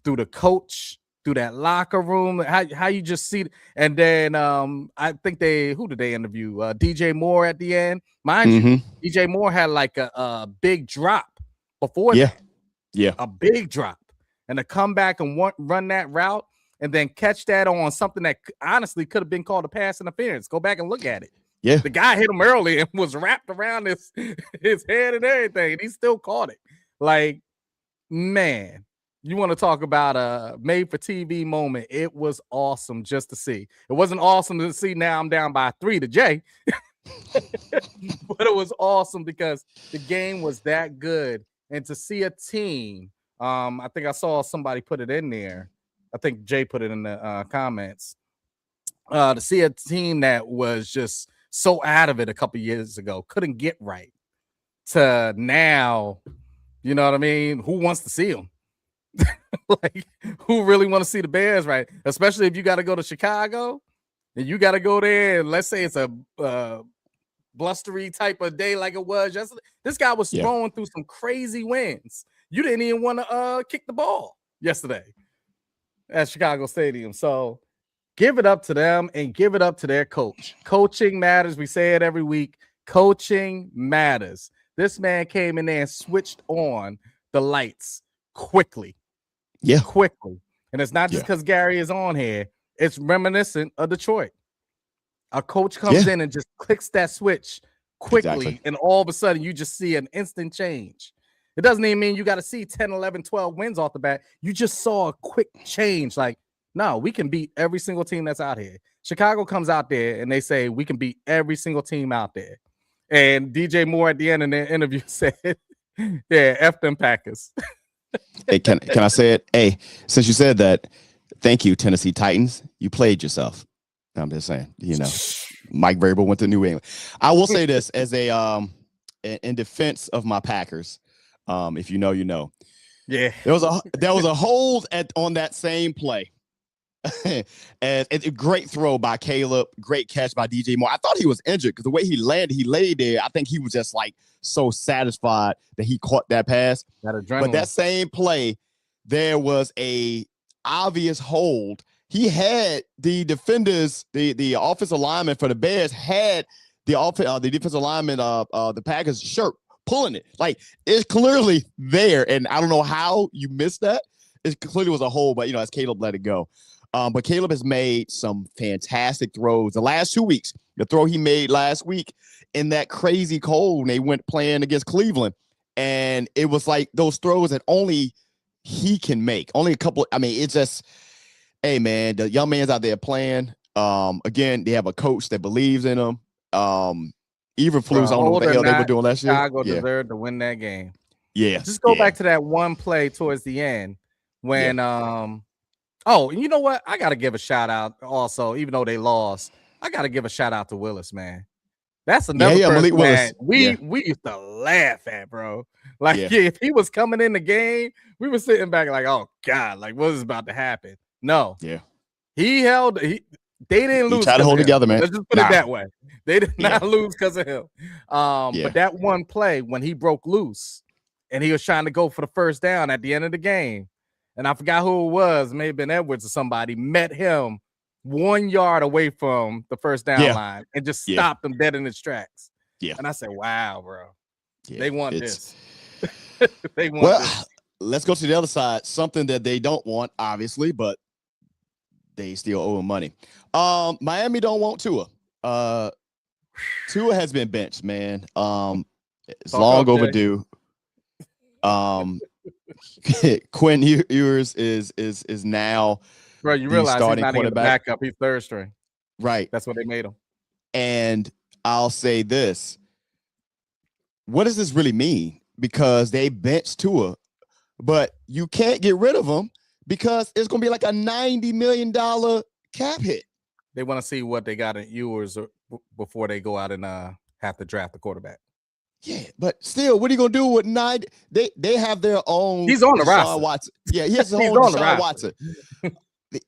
through the coach, through that locker room, how you just see. And then I think who did they interview? DJ Moore at the end. Mind you, DJ Moore had like a big drop before that. Yeah. A big drop. And to come back and run that route and then catch that on something that honestly could have been called a pass interference. Go back and look at it. Yeah. The guy hit him early and was wrapped around his head and everything, and he still caught it. Like, man, you want to talk about a made-for-TV moment. It was awesome just to see. It wasn't awesome to see now I'm down by 3 to Jay. But it was awesome because the game was that good. And to see a team, I think I saw somebody put it in there. I think Jay put it in the comments. To see a team that was just so out of it a couple years ago, couldn't get right, to now, you know what I mean? Who wants to see them? Like, who really want to see the Bears, right? Especially if you got to go to Chicago and you got to go there, and let's say it's a blustery type of day like it was yesterday. This guy was throwing through some crazy winds. You didn't even want to kick the ball yesterday at Chicago Stadium. So give it up to them and give it up to their coach. Coaching matters. We say it every week. Coaching matters. This man came in there and switched on the lights quickly. Yeah. Quickly. And it's not just because Gary is on here. It's reminiscent of Detroit. A coach comes in and just clicks that switch quickly, and all of a sudden you just see an instant change. It doesn't even mean you got to see 10, 11, 12 wins off the bat. You just saw a quick change. Like, no, we can beat every single team that's out here. Chicago comes out there and they say we can beat every single team out there. And DJ Moore at the end of their interview said, yeah, F them Packers. Hey, can I say it? Hey, since you said that, thank you, Tennessee Titans. You played yourself. I'm just saying, Mike Vrabel went to New England. I will say this as in defense of my Packers. If you know, you know. Yeah. There was a hold on that same play. And a great throw by Caleb, great catch by DJ Moore. I thought he was injured because the way he landed, he laid there. I think he was just like so satisfied that he caught that pass. But that same play, there was a obvious hold. He had the defenders, the offensive lineman for the Bears had the defensive lineman the Packers shirt pulling it. Like, it's clearly there, and I don't know how you missed that. It clearly was a hole, but as Caleb let it go. But Caleb has made some fantastic throws the last 2 weeks. The throw he made last week in that crazy cold when they went playing against Cleveland, and it was like those throws that only he can make. Only a couple. I mean, it's just. Hey, man, the young man's out there playing. Again, they have a coach that believes in him. Eberflus, I don't know what the hell they were doing last year. Chicago deserved to win that game. Yeah. Just go back to that one play towards the end when oh, and you know what? I gotta give a shout out also, even though they lost. I gotta give a shout out to Willis, man. That's another person Malik Willis. that we used to laugh at, bro. Like, if he was coming in the game, we were sitting back like, oh God, like what is about to happen? No, they didn't lose. Try to hold together, man. Let's just put it that way. They did not lose because of him. But that one play when he broke loose and he was trying to go for the first down at the end of the game, and I forgot who it was, maybe been Edwards or somebody, met him 1 yard away from the first down line and just stopped him dead in his tracks. And I said, wow, bro. They want this. They want this. Let's go to the other side. Something that they don't want, obviously, but they still owe him money. Miami don't want Tua. Tua has been benched, man. It's long overdue. Quinn Ewers is now, bro. You realize he's not even the backup; he's third string. Right. That's what they made him. And I'll say this: what does this really mean? Because they benched Tua, but you can't get rid of him because it's going to be like a $90 million cap hit. They want to see what they got in Ewers before they go out and have to draft the quarterback. Yeah, but still, what are you gonna do with 90? They have their own. He's on the roster. Watson. Yeah, he has his own Deshaun Watson.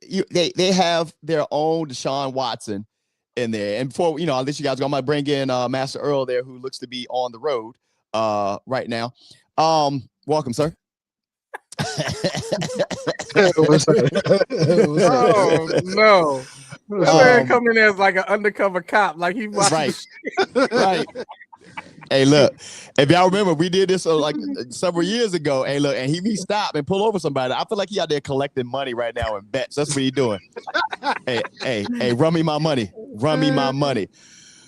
They have their own Deshaun Watson in there. And before I'll let you guys go. I might bring in Master Earl there, who looks to be on the road right now. Welcome, sir. Oh no. This man coming in as like an undercover cop, like he right. Hey, look, if y'all remember, we did this like several years ago. Hey, look, and he stopped and pull over somebody. I feel like he out there collecting money right now in bets. That's what he doing. hey, run me my money. Run me my money.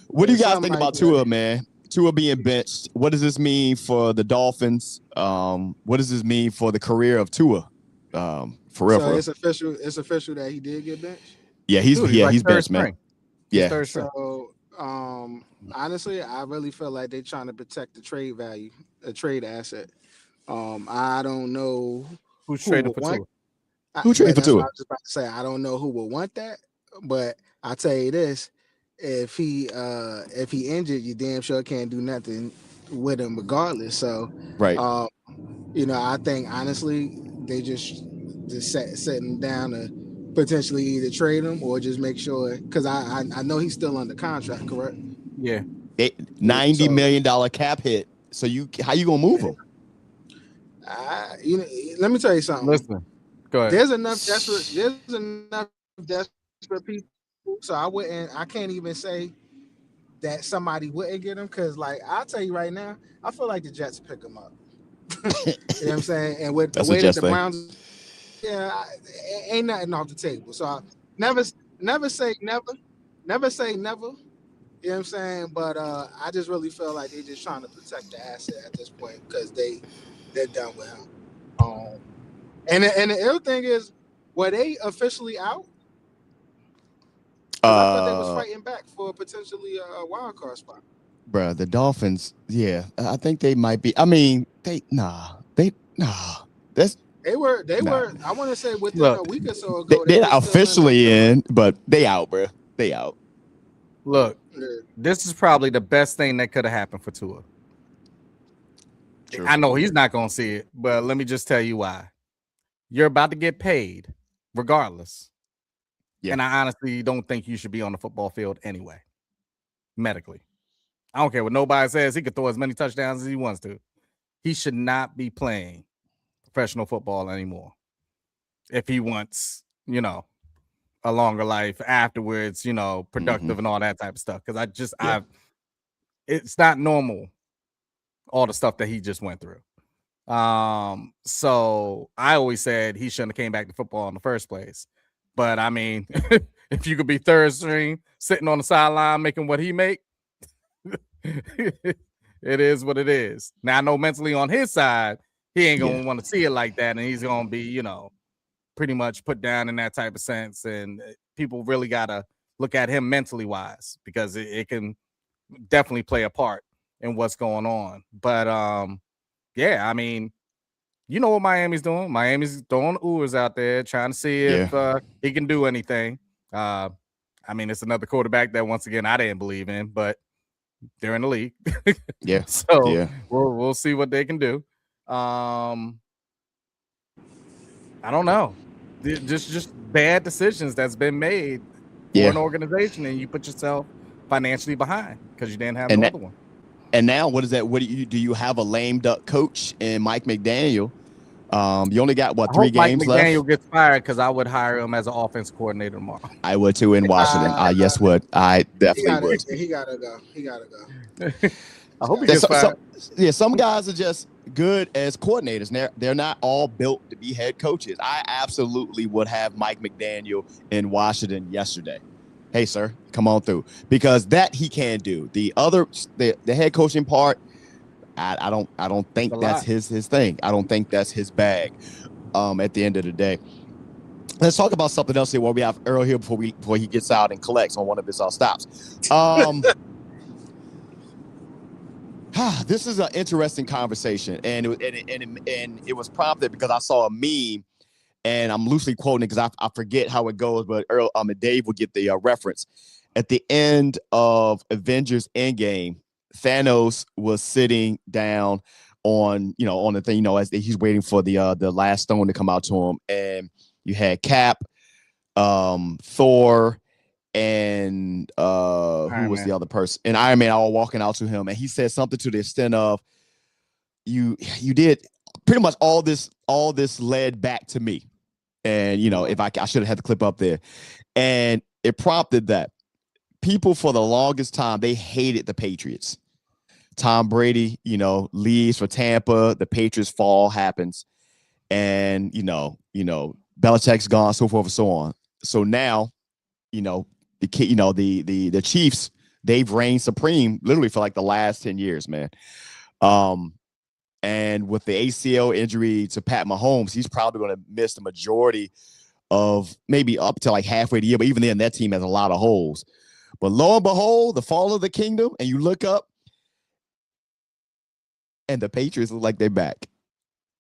What do you guys think about Tua, man? Tua being benched. What does this mean for the Dolphins? What does this mean for the career of Tua? For real. So it's official. It's official that he did get benched. Yeah, he's benched, man. Yeah. So, honestly, I really feel like they're trying to protect the trade value, a trade asset. I don't know who's trading for Tua. Who traded for Tua? I was just about to say I don't know who would want that, but I'll tell you this: if he injured, you damn sure can't do nothing with him regardless. So, right. I think honestly they just sitting down to potentially either trade him or just make sure, because I know he's still under contract, correct? Yeah. $90 million cap hit. So how you gonna move him? Let me tell you something. Listen, go ahead. There's enough desperate people. So I can't even say that somebody wouldn't get him, because like I'll tell you right now, I feel like the Jets pick him up. You know what I'm saying? And with the way that the Browns, ain't nothing off the table. So I never say never. Never say never. You know what I'm saying? But I just really feel like they're just trying to protect the asset at this point because they're done with him. And the ill thing is, were they officially out? I thought they was fighting back for potentially a wild card spot. Bruh, the Dolphins, yeah, I think they might be. I mean, they were. I want to say within a week or so ago. They're officially in, but they out, bro. They out. Look, this is probably the best thing that could have happened for Tua. True. I know he's not going to see it, but let me just tell you why. You're about to get paid regardless. Yeah. And I honestly don't think you should be on the football field anyway, medically. I don't care what nobody says. He could throw as many touchdowns as he wants to. He should not be playing professional football anymore if he wants, a longer life afterwards, productive and all that type of stuff. Because it's not normal, all the stuff that he just went through. So I always said he shouldn't have came back to football in the first place. But I mean, if you could be third string, sitting on the sideline making what he make, it is what it is. Now I know mentally on his side, he ain't gonna want to see it like that, and he's gonna be, pretty much put down in that type of sense. And people really gotta look at him mentally wise, because it can definitely play a part in what's going on. But I mean, you know what Miami's doing. Miami's throwing Urs out there, trying to see if he can do anything. I mean, it's another quarterback that once again I didn't believe in, but they're in the league. Yeah. So we'll see what they can do. I don't know. Just bad decisions that's been made for an organization, and you put yourself financially behind because you didn't have no other one. And now, what is that? What do you have a lame duck coach in Mike McDaniel? You only got 3 games Mike McDaniel left. gets fired because I would hire him as an offense coordinator tomorrow. I would too in Washington. Yes, would. I definitely would. He gotta go. I hope he gets fired. Some guys are just good as coordinators. They're not all built to be head coaches. I absolutely would have Mike McDaniel in Washington yesterday. Hey, sir, come on through, because that he can do. The head coaching part, I don't think that's his thing. I don't think that's his bag. At the end of the day, let's talk about something else here. While we have Earl here before he gets out and collects on one of his stops. This is an interesting conversation, and it was prompted because I saw a meme. And I'm loosely quoting it because I forget how it goes, but Earl, Dave will get the reference. At the end of Avengers Endgame, Thanos was sitting down on the thing, as he's waiting for the last stone to come out to him, and you had Cap, Thor, and who was the other person? And Iron Man all walking out to him, and he said something to the extent of, "You did pretty much all this led back to me." And, if I should have had the clip up there. And it prompted that people for the longest time, they hated the Patriots. Tom Brady, leaves for Tampa. The Patriots fall happens. And, Belichick's gone, so forth and so on. So now, the Chiefs, they've reigned supreme literally for like the last 10 years, man. And with the ACL injury to Pat Mahomes, he's probably going to miss the majority of maybe up to like halfway the year. But even then, that team has a lot of holes. But lo and behold, the fall of the kingdom, and you look up, and the Patriots look like they're back.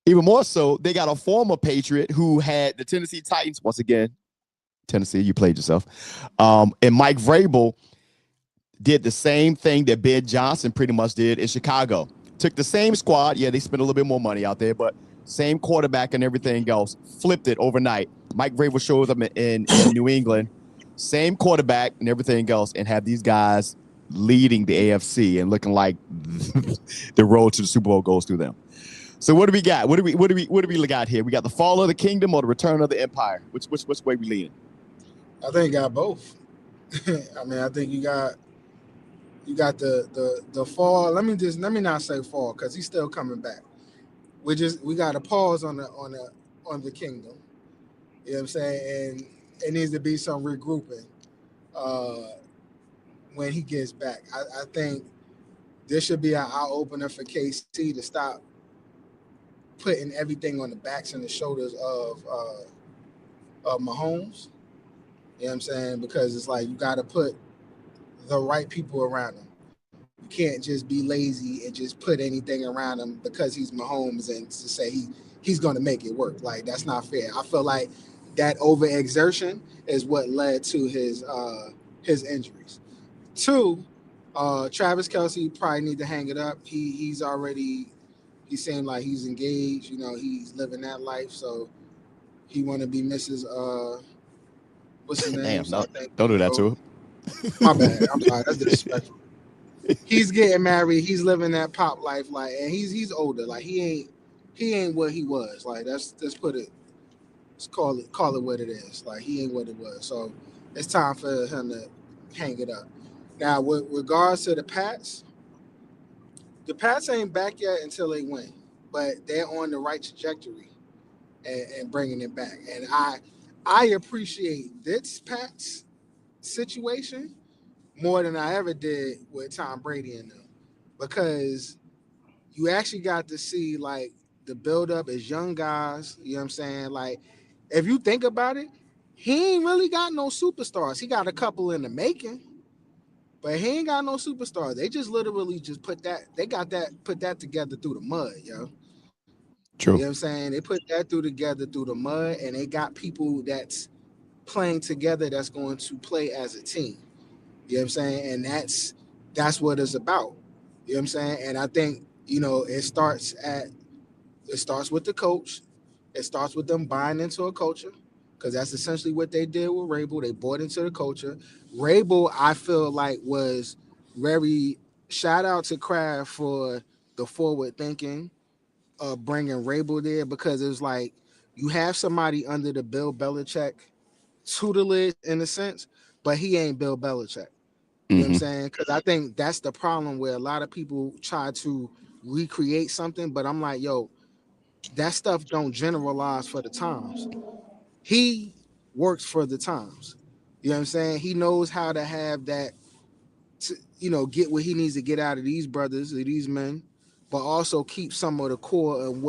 Even more so, they got a former Patriot who had the Tennessee Titans. Once again, Tennessee, you played yourself. And Mike Vrabel did the same thing that Ben Johnson pretty much did in Chicago. Took the same squad. Yeah, they spent a little bit more money out there, but same quarterback and everything else. Flipped it overnight. Mike Vrabel shows up in New England. Same quarterback and everything else, and have these guys leading the AFC and looking like the road to the Super Bowl goes through them. So what do we got? What do we got here? We got the fall of the kingdom or the return of the empire? Which way we leaning? I think you got both. I mean, I think you got the fall. Let me not say fall because he's still coming back. We got to pause on the kingdom. You know what I'm saying? And it needs to be some regrouping when he gets back. I think this should be an eye opener for KC to stop putting everything on the backs and the shoulders of Mahomes. You know what I'm saying? Because it's like you got to put the right people around him. You can't just be lazy and just put anything around him because he's Mahomes and to say he's going to make it work. Like, that's not fair. I feel like that overexertion is what led to his injuries. 2, Travis Kelce probably need to hang it up. He seemed like he's engaged. He's living that life. So he want to be Mrs. What's his name? Damn, don't do that to him. My bad. I'm sorry. That's disrespectful. He's getting married. He's living that pop life. Like, and he's older. Like, he ain't what he was. Like, let's call it what it is. Like, he ain't what it was. So it's time for him to hang it up. Now, with regards to the Pats ain't back yet until they win, but they're on the right trajectory and bringing it back. And I appreciate this Pats situation more than I ever did with Tom Brady and them, because you actually got to see like the buildup as young guys. You know what I'm saying? Like, if you think about it, he ain't really got no superstars. He got a couple in the making, but he ain't got no superstars. They just literally just put that together through the mud, yo. True. You know what I'm saying? They put that together through the mud, and they got people that's playing together that's going to play as a team. You know what I'm saying? And that's what it's about. You know what I'm saying? And I think, it starts with the coach. It starts with them buying into a culture, because that's essentially what they did with Rabel. They bought into the culture. Rabel, I feel like, was very, shout out to Kraft for the forward thinking of bringing Rabel there, because it's like you have somebody under the Bill Belichick tutelage in a sense, but he ain't Bill Belichick. You know what I'm saying? Because I think that's the problem where a lot of people try to recreate something, but I'm like, yo, that stuff don't generalize for the times. He works for the times. You know what I'm saying? He knows how to have that, get what he needs to get out of these brothers, of these men, but also keep some of the core of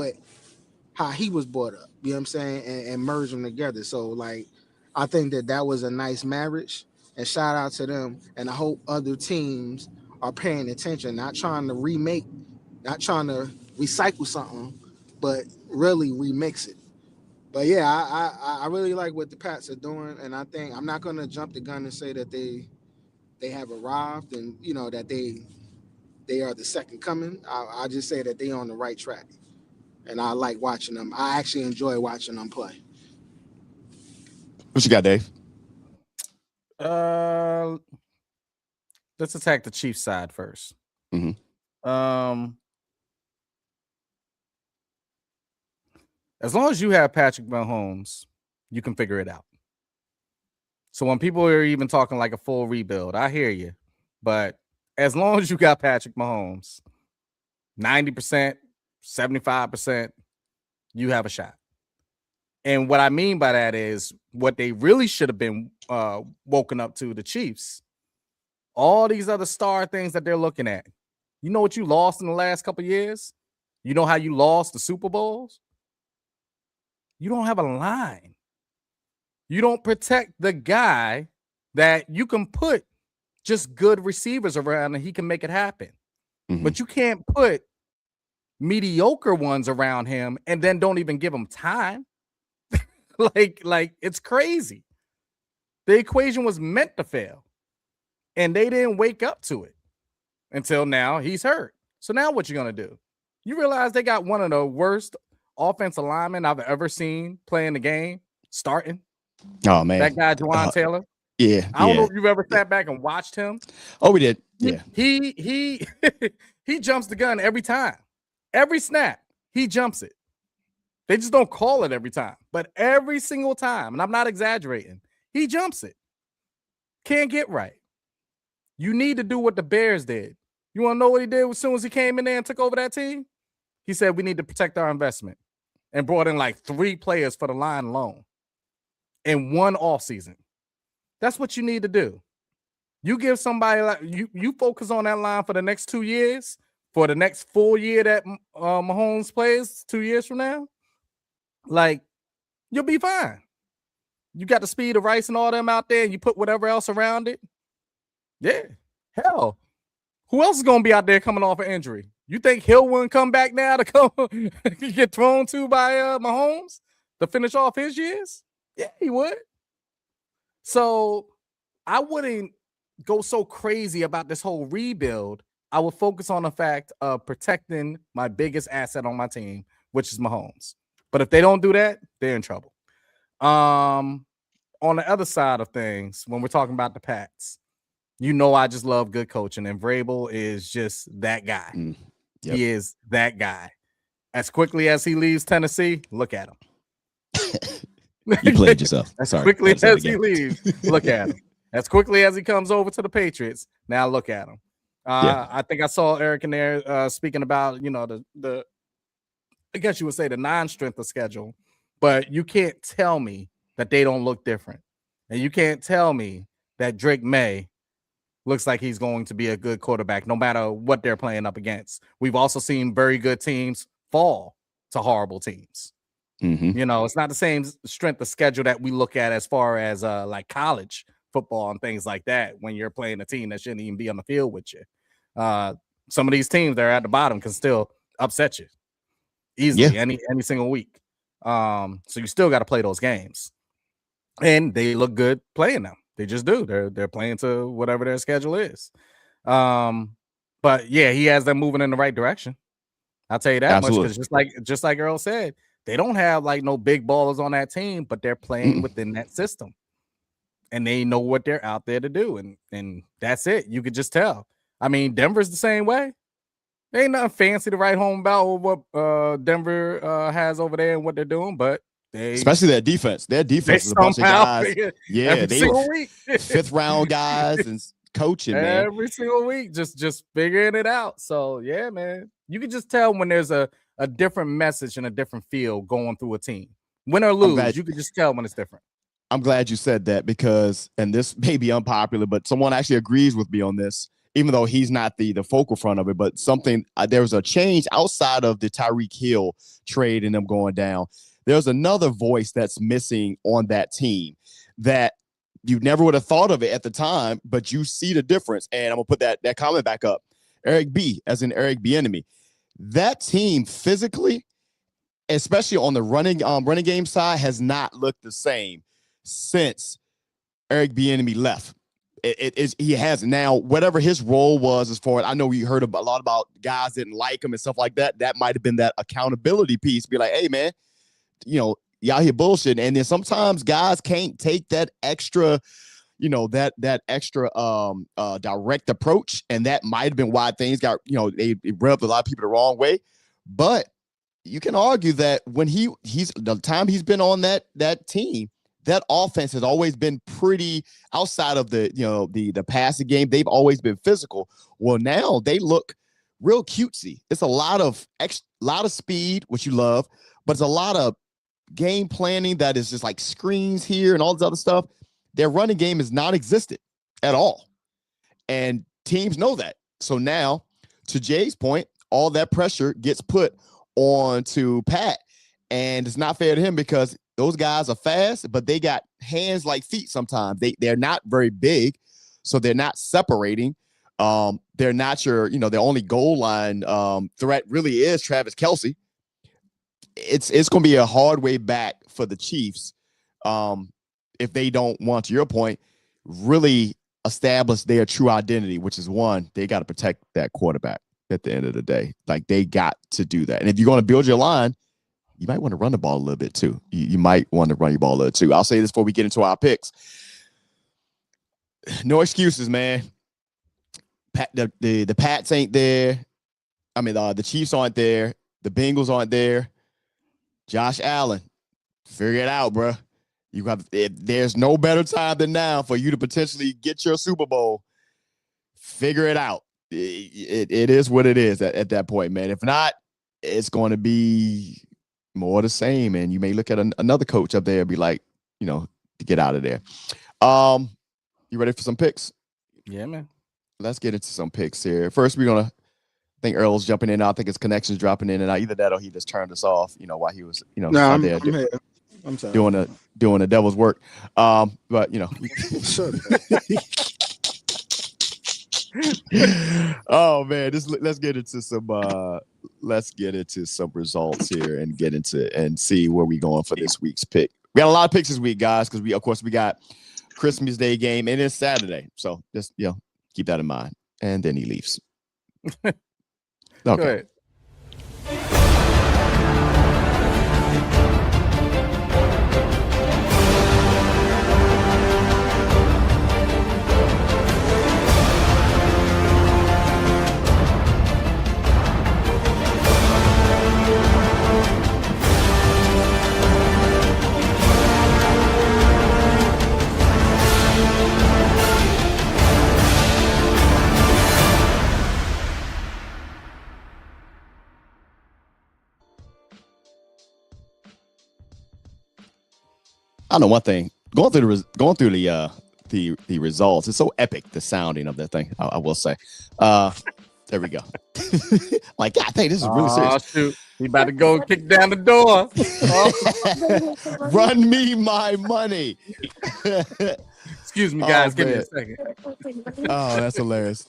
how he was brought up. You know what I'm saying? And merge them together. So, like, I think that was a nice marriage, and shout out to them. And I hope other teams are paying attention, not trying to remake, not trying to recycle something, but really remix it. But yeah, I really like what the Pats are doing, and I think I'm not gonna jump the gun and say that they have arrived, and that they are the second coming. I just say that they on the right track, and I like watching them. I actually enjoy watching them play. What you got, Dave? Let's attack the Chiefs side first. As long as you have Patrick Mahomes, you can figure it out. So when people are even talking like a full rebuild, I hear you. But as long as you got Patrick Mahomes, 90%, 75%, you have a shot. And what I mean by that is what they really should have been woken up to, the Chiefs. All these other star things that they're looking at. You know what you lost in the last couple of years? You know how you lost the Super Bowls? You don't have a line. You don't protect the guy that you can put just good receivers around and he can make it happen. But you can't put mediocre ones around him and then don't even give him time. like it's crazy. The equation was meant to fail, and they didn't wake up to it until now. He's hurt. So now what you gonna do? You realize they got one of the worst offensive linemen I've ever seen playing the game, starting. Oh man, that guy Juwan Taylor. Yeah, I don't know if you've ever sat back and watched him. Oh, we did. Yeah, he jumps the gun every time, every snap. He jumps it. They just don't call it every time, but every single time, and I'm not exaggerating, he jumps it. Can't get right. You need to do what the Bears did. You want to know what he did as soon as he came in there and took over that team? He said, we need to protect our investment, and brought in like 3 players for the line alone in one offseason. That's what you need to do. You give somebody like you focus on that line for the next 2 years, for the next full year that Mahomes plays 2 years from now. Like, you'll be fine. You got the speed of Rice and all them out there, and you put whatever else around it. Yeah. Hell, who else is going to be out there coming off an injury? You think Hill wouldn't come back now to come get thrown to by Mahomes to finish off his years? Yeah, he would. So I wouldn't go so crazy about this whole rebuild. I would focus on the fact of protecting my biggest asset on my team, which is Mahomes. But if they don't do that, they're in trouble. On the other side of things, when we're talking about the Pats, I just love good coaching, and Vrabel is just that guy. Yep. He is that guy. As quickly as he leaves Tennessee, look at him. You played yourself. As quickly as he leaves, look at him. As quickly as he comes over to the Patriots, now look at him. I think I saw Eric in there speaking about, the I guess you would say the non-strength of schedule, but you can't tell me that they don't look different. And you can't tell me that Drake May looks like he's going to be a good quarterback no matter what they're playing up against. We've also seen very good teams fall to horrible teams. It's not the same strength of schedule that we look at as far as like college football and things like that when you're playing a team that shouldn't even be on the field with you. Some of these teams that are at the bottom can still upset you. easily any single week. So you still got to play those games, and they look good playing them. They just do. They're playing to whatever their schedule is. But yeah, he has them moving in the right direction. I'll tell you that much, because just like Earl said, they don't have like no big ballers on that team, but they're playing within that system, and they know what they're out there to do, and that's it. You could just tell. I mean, Denver's the same way. There ain't nothing fancy to write home about what Denver has over there and what they're doing, but especially their defense. Their defense is a bunch of guys. Yeah, they were fifth round guys and coaching, man. Every single week, just figuring it out. So yeah, man. You can just tell when there's a different message and a different feel going through a team. Win or lose, you can just tell when it's different. I'm glad you said that, because, and this may be unpopular, but someone actually agrees with me on this, even though he's not the focal front of it, but something, there was a change outside of the Tyreek Hill trade and them going down. There's another voice that's missing on that team that you never would have thought of it at the time, but you see the difference. And I'm going to put that comment back up. Eric B, as in Eric Bieniemy. That team physically, especially on the running game side, has not looked the same since Eric Bieniemy left. He has now, whatever his role was, as far as I know, we heard a lot about guys didn't like him and stuff like that. That might have been that accountability piece. Be like, hey man, y'all here bullshit. And then sometimes guys can't take that extra, that extra direct approach, and that might have been why things got, they rubbed a lot of people the wrong way. But you can argue that when he's the time he's been on that team, that offense has always been pretty outside of the passing game. They've always been physical. Well, now they look real cutesy. It's a lot of speed, which you love, but it's a lot of game planning that is just like screens here and all this other stuff. Their running game is non-existent at all. And teams know that. So now, to Jay's point, all that pressure gets put on to Pat. And it's not fair to him, because those guys are fast, but they got hands like feet sometimes. They're not very big, so they're not separating. They're not your, the only goal line threat really is Travis Kelce. It's going to be a hard way back for the Chiefs if they don't want, to your point, really establish their true identity, which is one, they got to protect that quarterback at the end of the day. Like, they got to do that. And if you're going to build your line, you might want to run the ball a little bit too. You might want to run your ball a little too. I'll say this before we get into our picks. No excuses, man. The Pats ain't there. I mean, the Chiefs aren't there. The Bengals aren't there. Josh Allen, figure it out, bro. There's no better time than now for you to potentially get your Super Bowl. Figure it out. It is what it is at that point, man. If not, it's going to be more the same, and you may look at another coach up there and be like, to get out of there. You ready for some picks? Yeah, man. Let's get into some picks here. First, we're gonna. I think Earl's jumping in. I think his connection's dropping in and out. Either that or he just turned us off. While he was, I'm here. I'm sorry. Doing the devil's work. But Sure. Oh man, let's get into some results here and see where we going for this week's pick. We got a lot of picks this week, guys, because we got Christmas Day game and it's Saturday, so just keep that in mind. And then he leaves. Okay. I know one thing. Going through the results, it's so epic, the sounding of that thing. I will say. There we go. Like, God dang, this is really serious. Shoot. He about to go kick down the door. Run me my money. Excuse me, guys. Give me a second. Oh, that's hilarious.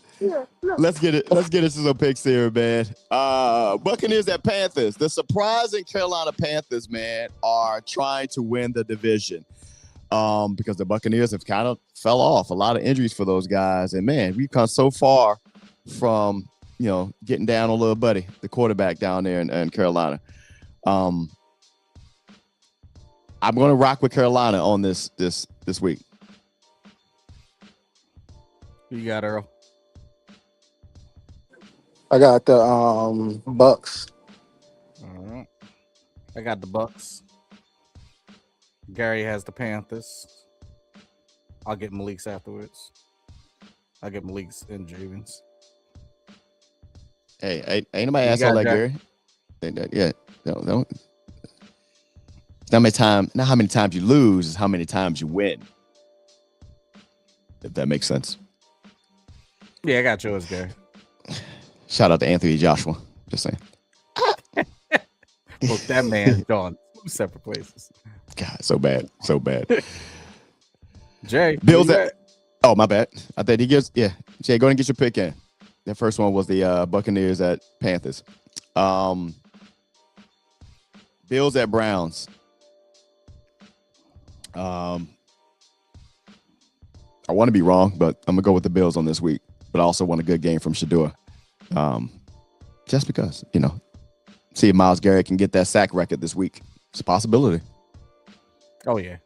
Let's get it. Let's get into some picks here, man. Buccaneers at Panthers. The surprising Carolina Panthers, man, are trying to win the division. Because the Buccaneers have kind of fell off. A lot of injuries for those guys. And man, we've come so far from, getting down on little buddy, the quarterback down there in Carolina. I'm going to rock with Carolina on this week. Who you got, Earl? I got the Bucks. All right. I got the Bucks. Gary has the Panthers. I'll get Malik's afterwards. I'll get Malik's and Javen's. Hey, ain't nobody asked all that, Gary. Yeah, don't. Not how many times you lose, is how many times you win. If that makes sense. Yeah, I got yours, Gary. Shout out to Anthony Joshua. Just saying. Look, that man's gone 2 separate places. God, so bad. Jay, Bills at. Oh, my bad. I thought he gives. Yeah, Jay, go ahead and get your pick in. That first one was the Buccaneers at Panthers. Bills at Browns. I want to be wrong, but I'm gonna go with the Bills on this week. But I also want a good game from Shador. Just because, see if Myles Garrett can get that sack record this week. It's a possibility. Oh, yeah.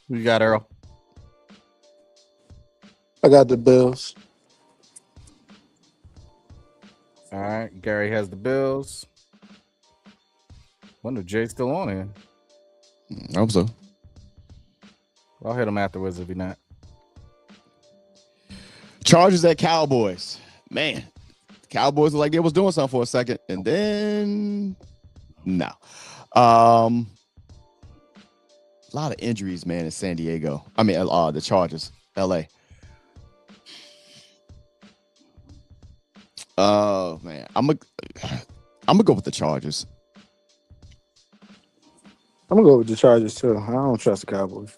Who you got, Earl? I got the Bills. All right. Gary has the Bills. Wonder if Jay's still on here. I hope so. I'll hit him afterwards if he's not. Chargers at Cowboys. Man, Cowboys look like they was doing something for a second, and then no. A lot of injuries, man, in San Diego. I mean, the Chargers, LA. Oh man, I'm gonna go with the Chargers. I'm gonna go with the Chargers too. I don't trust the Cowboys.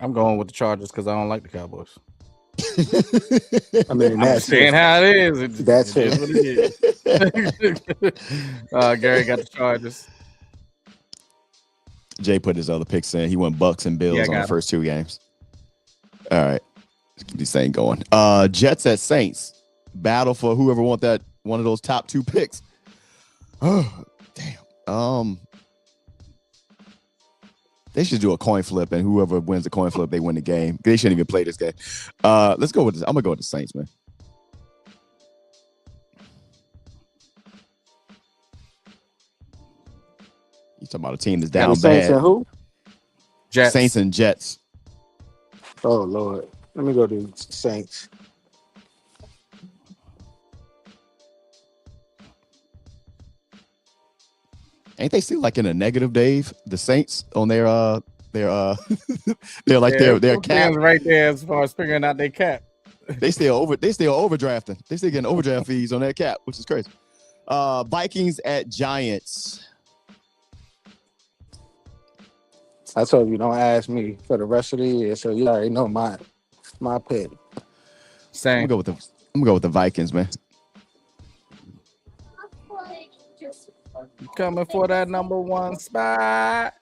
I'm going with the Chargers because I don't like the Cowboys. I mean, I'm saying how it is. That's it. Is what it is. Gary got the Chargers. Jay put his other picks in. He went Bucks and Bills on the first 2 games. All right, let's keep this thing going. Jets at Saints. Battle for whoever want that one of those top 2 picks. Oh, damn. They should do a coin flip, and whoever wins the coin flip, they win the game. They shouldn't even play this game. Let's go with this. I'm gonna go with the Saints, man. You talking about a team that's down bad? Saints and who? Jets. Saints and Jets. Oh Lord, let me go to Saints. Ain't they still like in a negative, Dave? The Saints on their they're like their cap right there as far as figuring out their cap. They still overdrafting. They still getting overdraft fees on that cap, which is crazy. Vikings at Giants. I told you, don't ask me for the rest of the year, so you already know my pick. Same. I'm gonna go with the Vikings, man. Coming for that number 1 spot.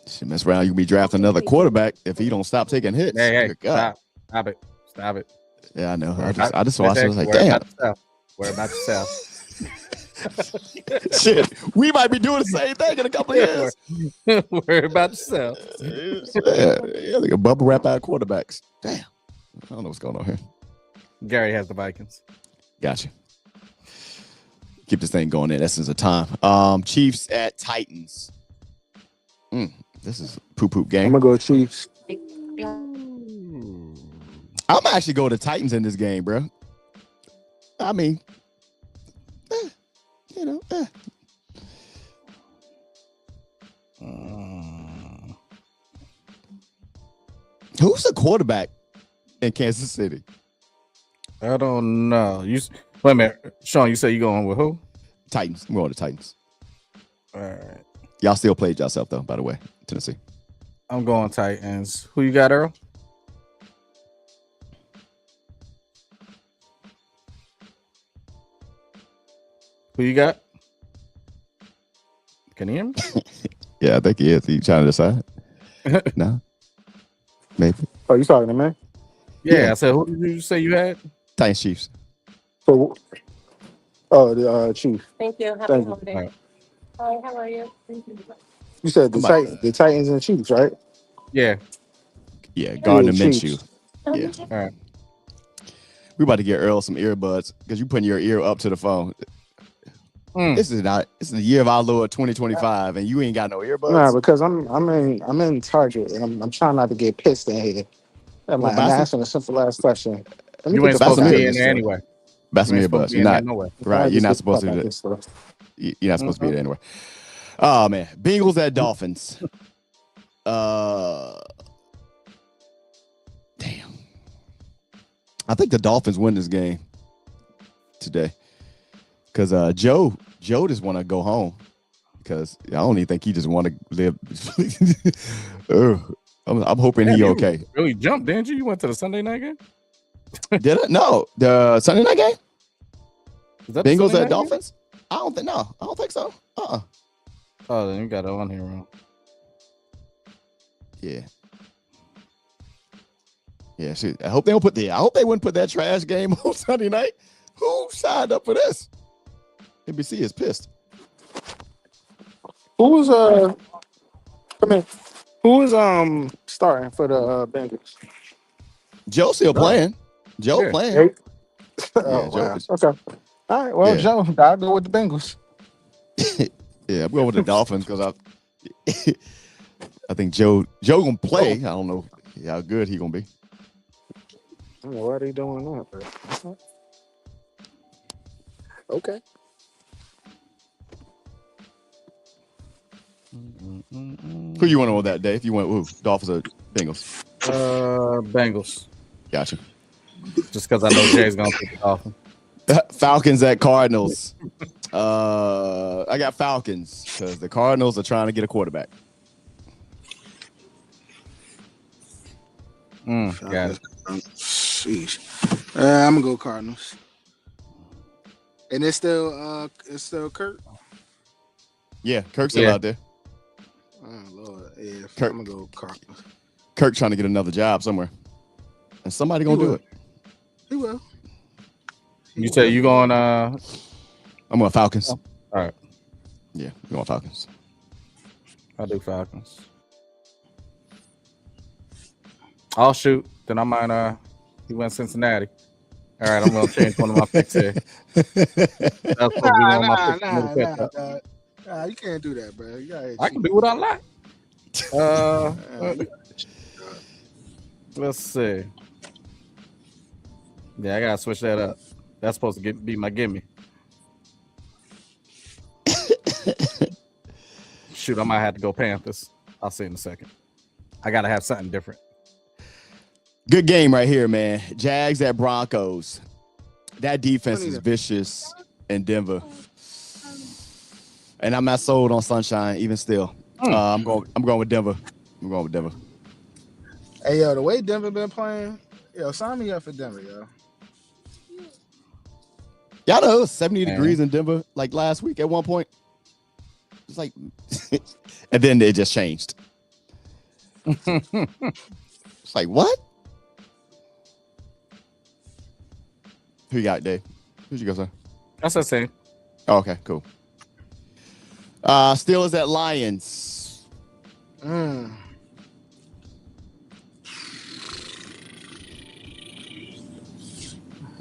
Shit, mess around, you be drafting another quarterback if he don't stop taking hits. Hey, stop it. Yeah, I know. I just watched it. I was like, damn. Worry about yourself. Shit, we might be doing the same thing in a couple of years. Worry about yourself. Yeah, like a bubble wrap out of quarterbacks. Damn. I don't know what's going on here. Gary has the Vikings. Gotcha. Keep this thing going in essence of time. Chiefs at Titans. This is a poop game. I'm gonna go Chiefs. I'm actually going to Titans in this game, bro. I mean, Who's the quarterback in Kansas City? I don't know. Wait a minute, Shawn. You say you going with who? Titans. I'm going to Titans. All right. Y'all still played yourself though, by the way, Tennessee. I'm going Titans. Who you got, Earl? Who you got? Can you hear me? Yeah, I think he is. He trying to decide? No, maybe. Oh, you talking to me? Yeah, I said, who did you say you had? Titans Chiefs. So, the Chief. Thank you. Happy Thank you. holiday. Right. Hi, how are you? You said the Titans and the Chiefs, right? Yeah. Yeah, Gardner Chiefs. Minshew. Yeah. All right. We about to get Earl some earbuds because you putting your ear up to the phone. This is the year of our Lord 2025, and you ain't got no earbuds. Nah, because I'm in Target and I'm trying not to get pissed in here. I'm asking a simple ass question. You ain't supposed to be in there anyway. Bass some earbuds. You're not right. You're not supposed to do that. You're not supposed to be there anyway. Oh man, Bengals at Dolphins. Damn. I think the Dolphins win this game today because Joe just want to go home because I don't even think he just want to live. I'm hoping he okay. Really jumped, didn't you? You went to the Sunday night game? Did I? No, the Sunday night game. Is that Bengals at Dolphins? Game? I don't think so. Oh, then you got it on here wrong. Yeah. Yeah, shit. I hope they wouldn't put that trash game on Sunday night. Who signed up for this? NBC is pissed. Who's starting for the Bengals? Joe still playing. Joe playing. Oh, wow. Okay. All right. Well, Joe, I'll go with the Bengals. Yeah, I'm going with the Dolphins because I think Joe gonna play. I don't know how good he gonna be. I don't know why they doing that, but okay. Who you want on that day? If you went, Dolphins or Bengals? Bengals. Gotcha. Just because I know Jay's gonna pick the Dolphins. Falcons at Cardinals. I got Falcons because the Cardinals are trying to get a quarterback. Got it. Sheesh. I'm gonna go Cardinals. And it's still Kirk. Yeah, Kirk's still out there. Oh Lord, yeah. Kirk. I'm gonna go Cardinals. Kirk trying to get another job somewhere, and somebody gonna do it. He will. You say you going? I'm going Falcons. Oh, all right. Yeah, I'm going Falcons. I'll do Falcons. I'll shoot. Then I might. He went Cincinnati. All right, I'm gonna change one of my picks here. That's Nah, you can't do that, bro. I can do what I like. Let's see. Yeah, I gotta switch that up. That's supposed to be my gimme. Shoot, I might have to go Panthers. I'll see in a second. I gotta have something different. Good game right here, man. Jags at Broncos. That defense is vicious in Denver. And I'm not sold on Sunshine, even still. I'm going with Denver. I'm going with Denver. Hey, yo, the way Denver been playing, yo, sign me up for Denver, yo. Y'all know it was 70 degrees in Denver like last week at one point. It's like, and then it just changed. It's like, what? Who you got, Dave? Who'd you go, sir? That's the same. Oh, okay, cool. Steelers at Lions. I'm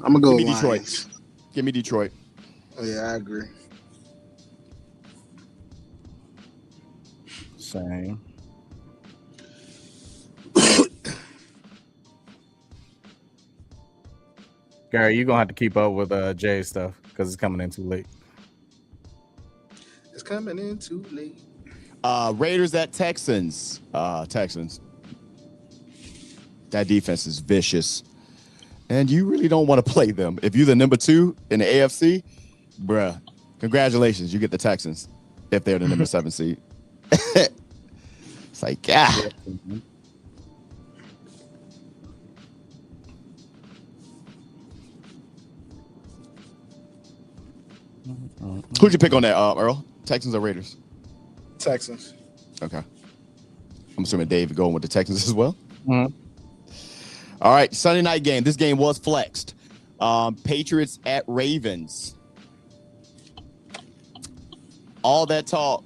gonna go Give me Lions. Detroit. Give me Detroit. Oh, yeah, I agree. Same. Gary, you're gonna have to keep up with Jay's stuff because it's coming in too late. It's coming in too late. Raiders at Texans. Texans. That defense is vicious. And you really don't want to play them. If you're the number 2 in the AFC, bruh, congratulations. You get the Texans if they're the number 7 seed. It's like, yeah. Who'd you pick on that, Earl? Texans or Raiders? Texans. Okay. I'm assuming Dave going with the Texans as well. Mm-hmm. All right, Sunday night game. This game was flexed. Patriots at Ravens. All that talk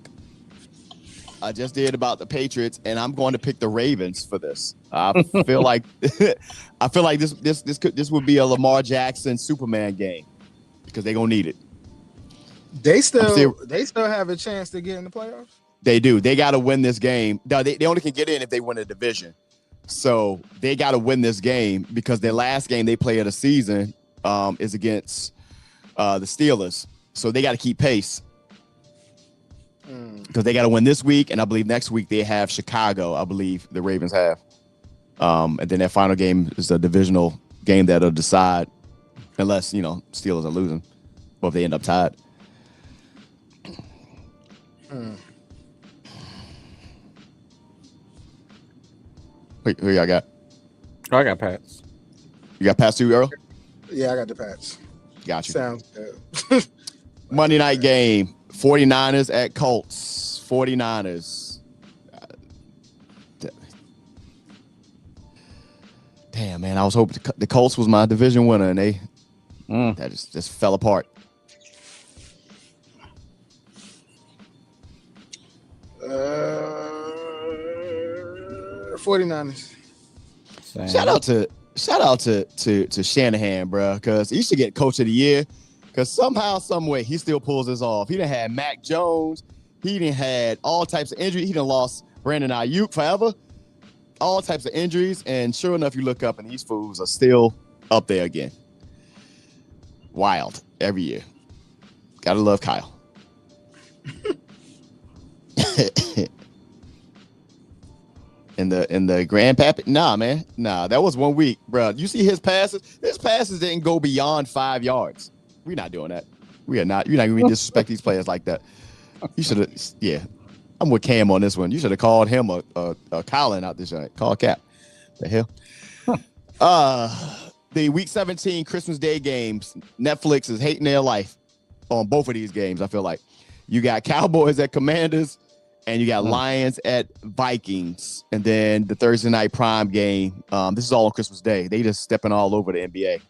I just did about the Patriots, and I'm going to pick the Ravens for this. I feel like this would be a Lamar Jackson Superman game because they're gonna need it. They still have a chance to get in the playoffs. They do. They got to win this game. They only can get in if they win a division. So they got to win this game because their last game they play of the season is against the Steelers. So they got to keep pace because they got to win this week. And I believe next week they have Chicago. I believe the Ravens have. And then their final game is a divisional game that'll decide unless, Steelers are losing or if they end up tied. Wait, who y'all got? I got Pats. You got Pats too, Earl? Yeah, I got the Pats. Got you. Sounds good. Monday night game, 49ers at Colts. 49ers. Damn, man, I was hoping the Colts was my division winner, and that just fell apart. 49ers. Same. Shout out to Shanahan, bro, because he should get Coach of the Year. Because somehow, some way, he still pulls this off. He done had Mac Jones. He done had all types of injuries. He done lost Brandon Ayuk forever. All types of injuries. And sure enough, you look up and these fools are still up there again. Wild every year. Gotta love Kyle. In the grandpappy? Nah, man. Nah, that was 1 week, bro. You see his passes? His passes didn't go beyond 5 yards. We're not doing that. We are not. You're not going to disrespect these players like that. You should have, yeah. I'm with Cam on this one. You should have called him a Colin out this joint. Call Cap. The hell? The week 17 Christmas Day games. Netflix is hating their life on both of these games, I feel like. You got Cowboys at Commanders, and you got Lions at Vikings. And then the Thursday night prime game. This is all on Christmas Day. They just stepping all over the NBA.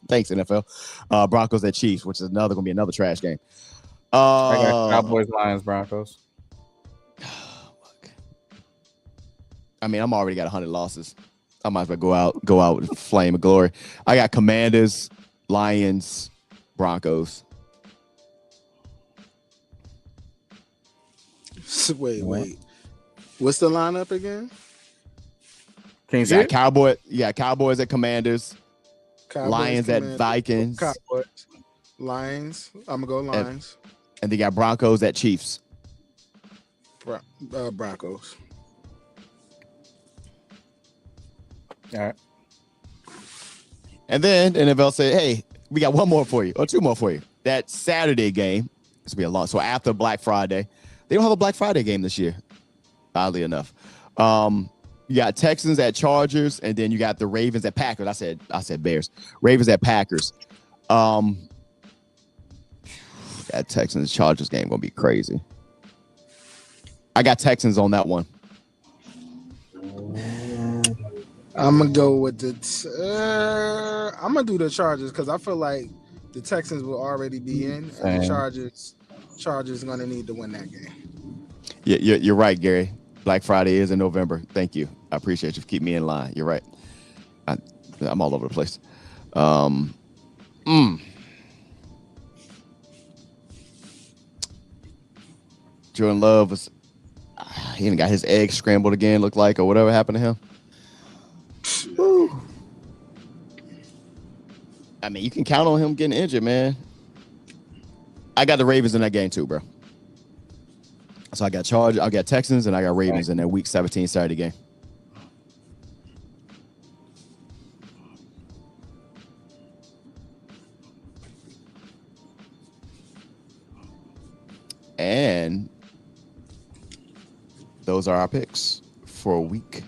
Thanks, NFL. Broncos at Chiefs, which is going to be another trash game. I got Cowboys, Lions, Broncos. I mean, I'm already got 100 losses. I might as well go out with a flame of glory. I got Commanders, Lions, Broncos. Wait. What's the lineup again? Can you see it? Cowboys at Commanders, Lions at Vikings. Cowboys, Lions. I'm gonna go Lions. And they got Broncos at Chiefs. Broncos. All right. And then the NFL said, hey, we got one more for you, or two more for you. That Saturday game, this will be a lot. So after Black Friday, they don't have a Black Friday game this year, oddly enough. You got Texans at Chargers, and then you got the Ravens at Packers. I said Bears. Ravens at Packers. That Texans Chargers game gonna be crazy. I got Texans on that one. I'm gonna go with I'm gonna do the Chargers because I feel like the Texans will already be in, and the Chargers gonna need to win that game. Yeah, you're right, Gary. Black Friday is in November. Thank you. I appreciate you for keeping me in line. You're right. I'm all over the place. Jordan Love was he even got his eggs scrambled again, looked like, or whatever happened to him. Woo. I mean, you can count on him getting injured, man. I got the Ravens in that game too, bro. So I got Chargers, I got Texans, and I got Ravens in that Week 17 Saturday game. And those are our picks for week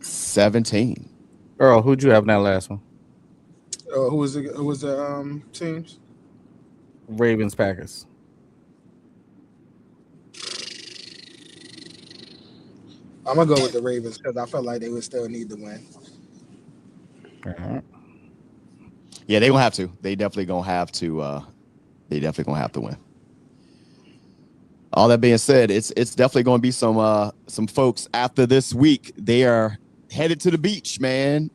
17. Earl, who'd you have in that last one? Who was the teams? Ravens, Packers. I'm gonna go with the Ravens because I felt like they would still need to win. Right. Yeah, they gonna have to. They definitely gonna have to. They definitely gonna have to win. All that being said, it's definitely gonna be some folks after this week. They are headed to the beach, man.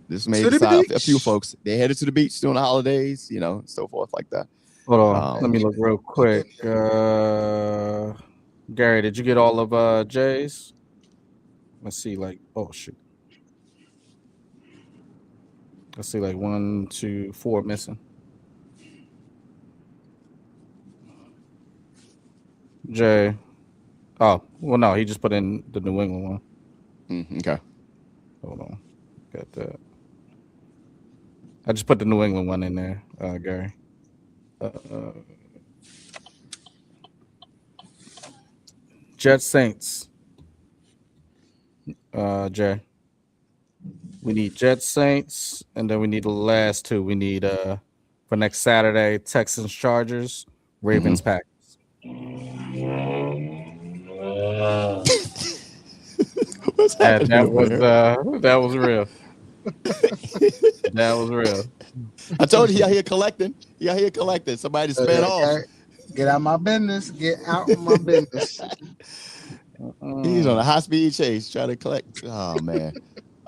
This may decide a few folks. They headed to the beach during the holidays, so forth like that. Hold on, let me look real quick. Gary, did you get all of Jay's? Let's see, shoot. Let's see, 1, 2, 4 missing. Jay. Oh, well, no, he just put in the New England one. Okay. Hold on. Got that. I just put the New England one in there, Gary. Jets Saints. Jay. We need Jets Saints, and then we need the last two. We need for next Saturday, Texans Chargers, Ravens Packers. What's happening? That was real. That was real. I told you, he out here collecting. Somebody sped off. Get out my business. Get out of my business. He's on a high-speed chase trying to collect. Oh, man.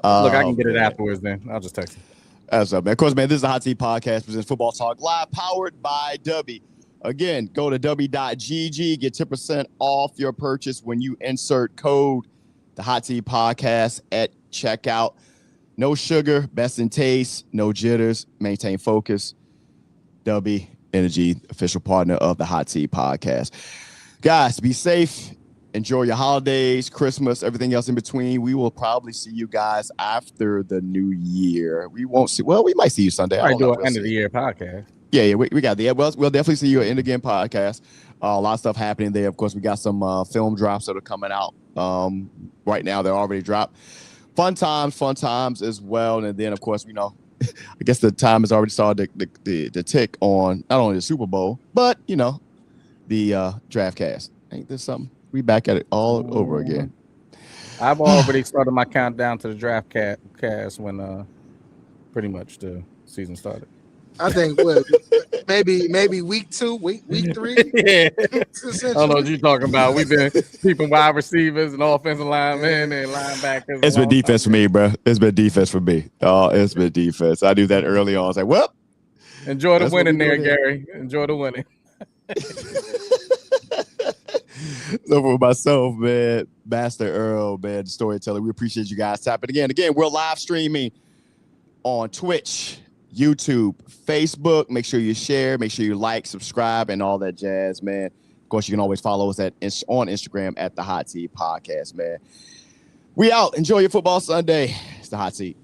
Look, I can get it afterwards then. I'll just text him. That's up, man. Of course, man, this is the Hot Seat Podcast, presents Football Talk Live, powered by DUBBY. Again, go to DUBBY.gg, get 10% off your purchase when you insert code the Hot Seat Podcast at checkout. No sugar, best in taste, no jitters, maintain focus. DUBBY Energy, official partner of the Hot Seat Podcast. Guys, be safe. Enjoy your holidays, Christmas, everything else in between. We will probably see you guys after the new year. We won't see. Well, we might see you Sunday. I do an end of the year podcast. Yeah, we got the. We'll definitely see you at end again podcast. A lot of stuff happening there. Of course, we got some film drops that are coming out right now. They're already dropped. Fun times as well. And then, of course, I guess the time has already started to tick on not only the Super Bowl, but the draft cast. Ain't this something? We back at it all over again. I've already started my countdown to the draft cast when pretty much the season started. I think maybe week 2, week 3. Yeah. I don't know what you're talking about. We've been keeping wide receivers and offensive linemen and linebackers. It's been defense for me, bro. It's been defense for me. It's been defense. I do that early on. I was like, well, enjoy the winning there, Gary. Enjoy the winning. So for myself, man, Master Earl, man, the storyteller, we appreciate you guys tapping again. We're live streaming on Twitch, YouTube, Facebook. Make sure you share, make sure you like, subscribe, and all that jazz, man. Of course, you can always follow us on Instagram at the Hot Seat Podcast, man. We out. Enjoy your football Sunday. It's the Hot Seat.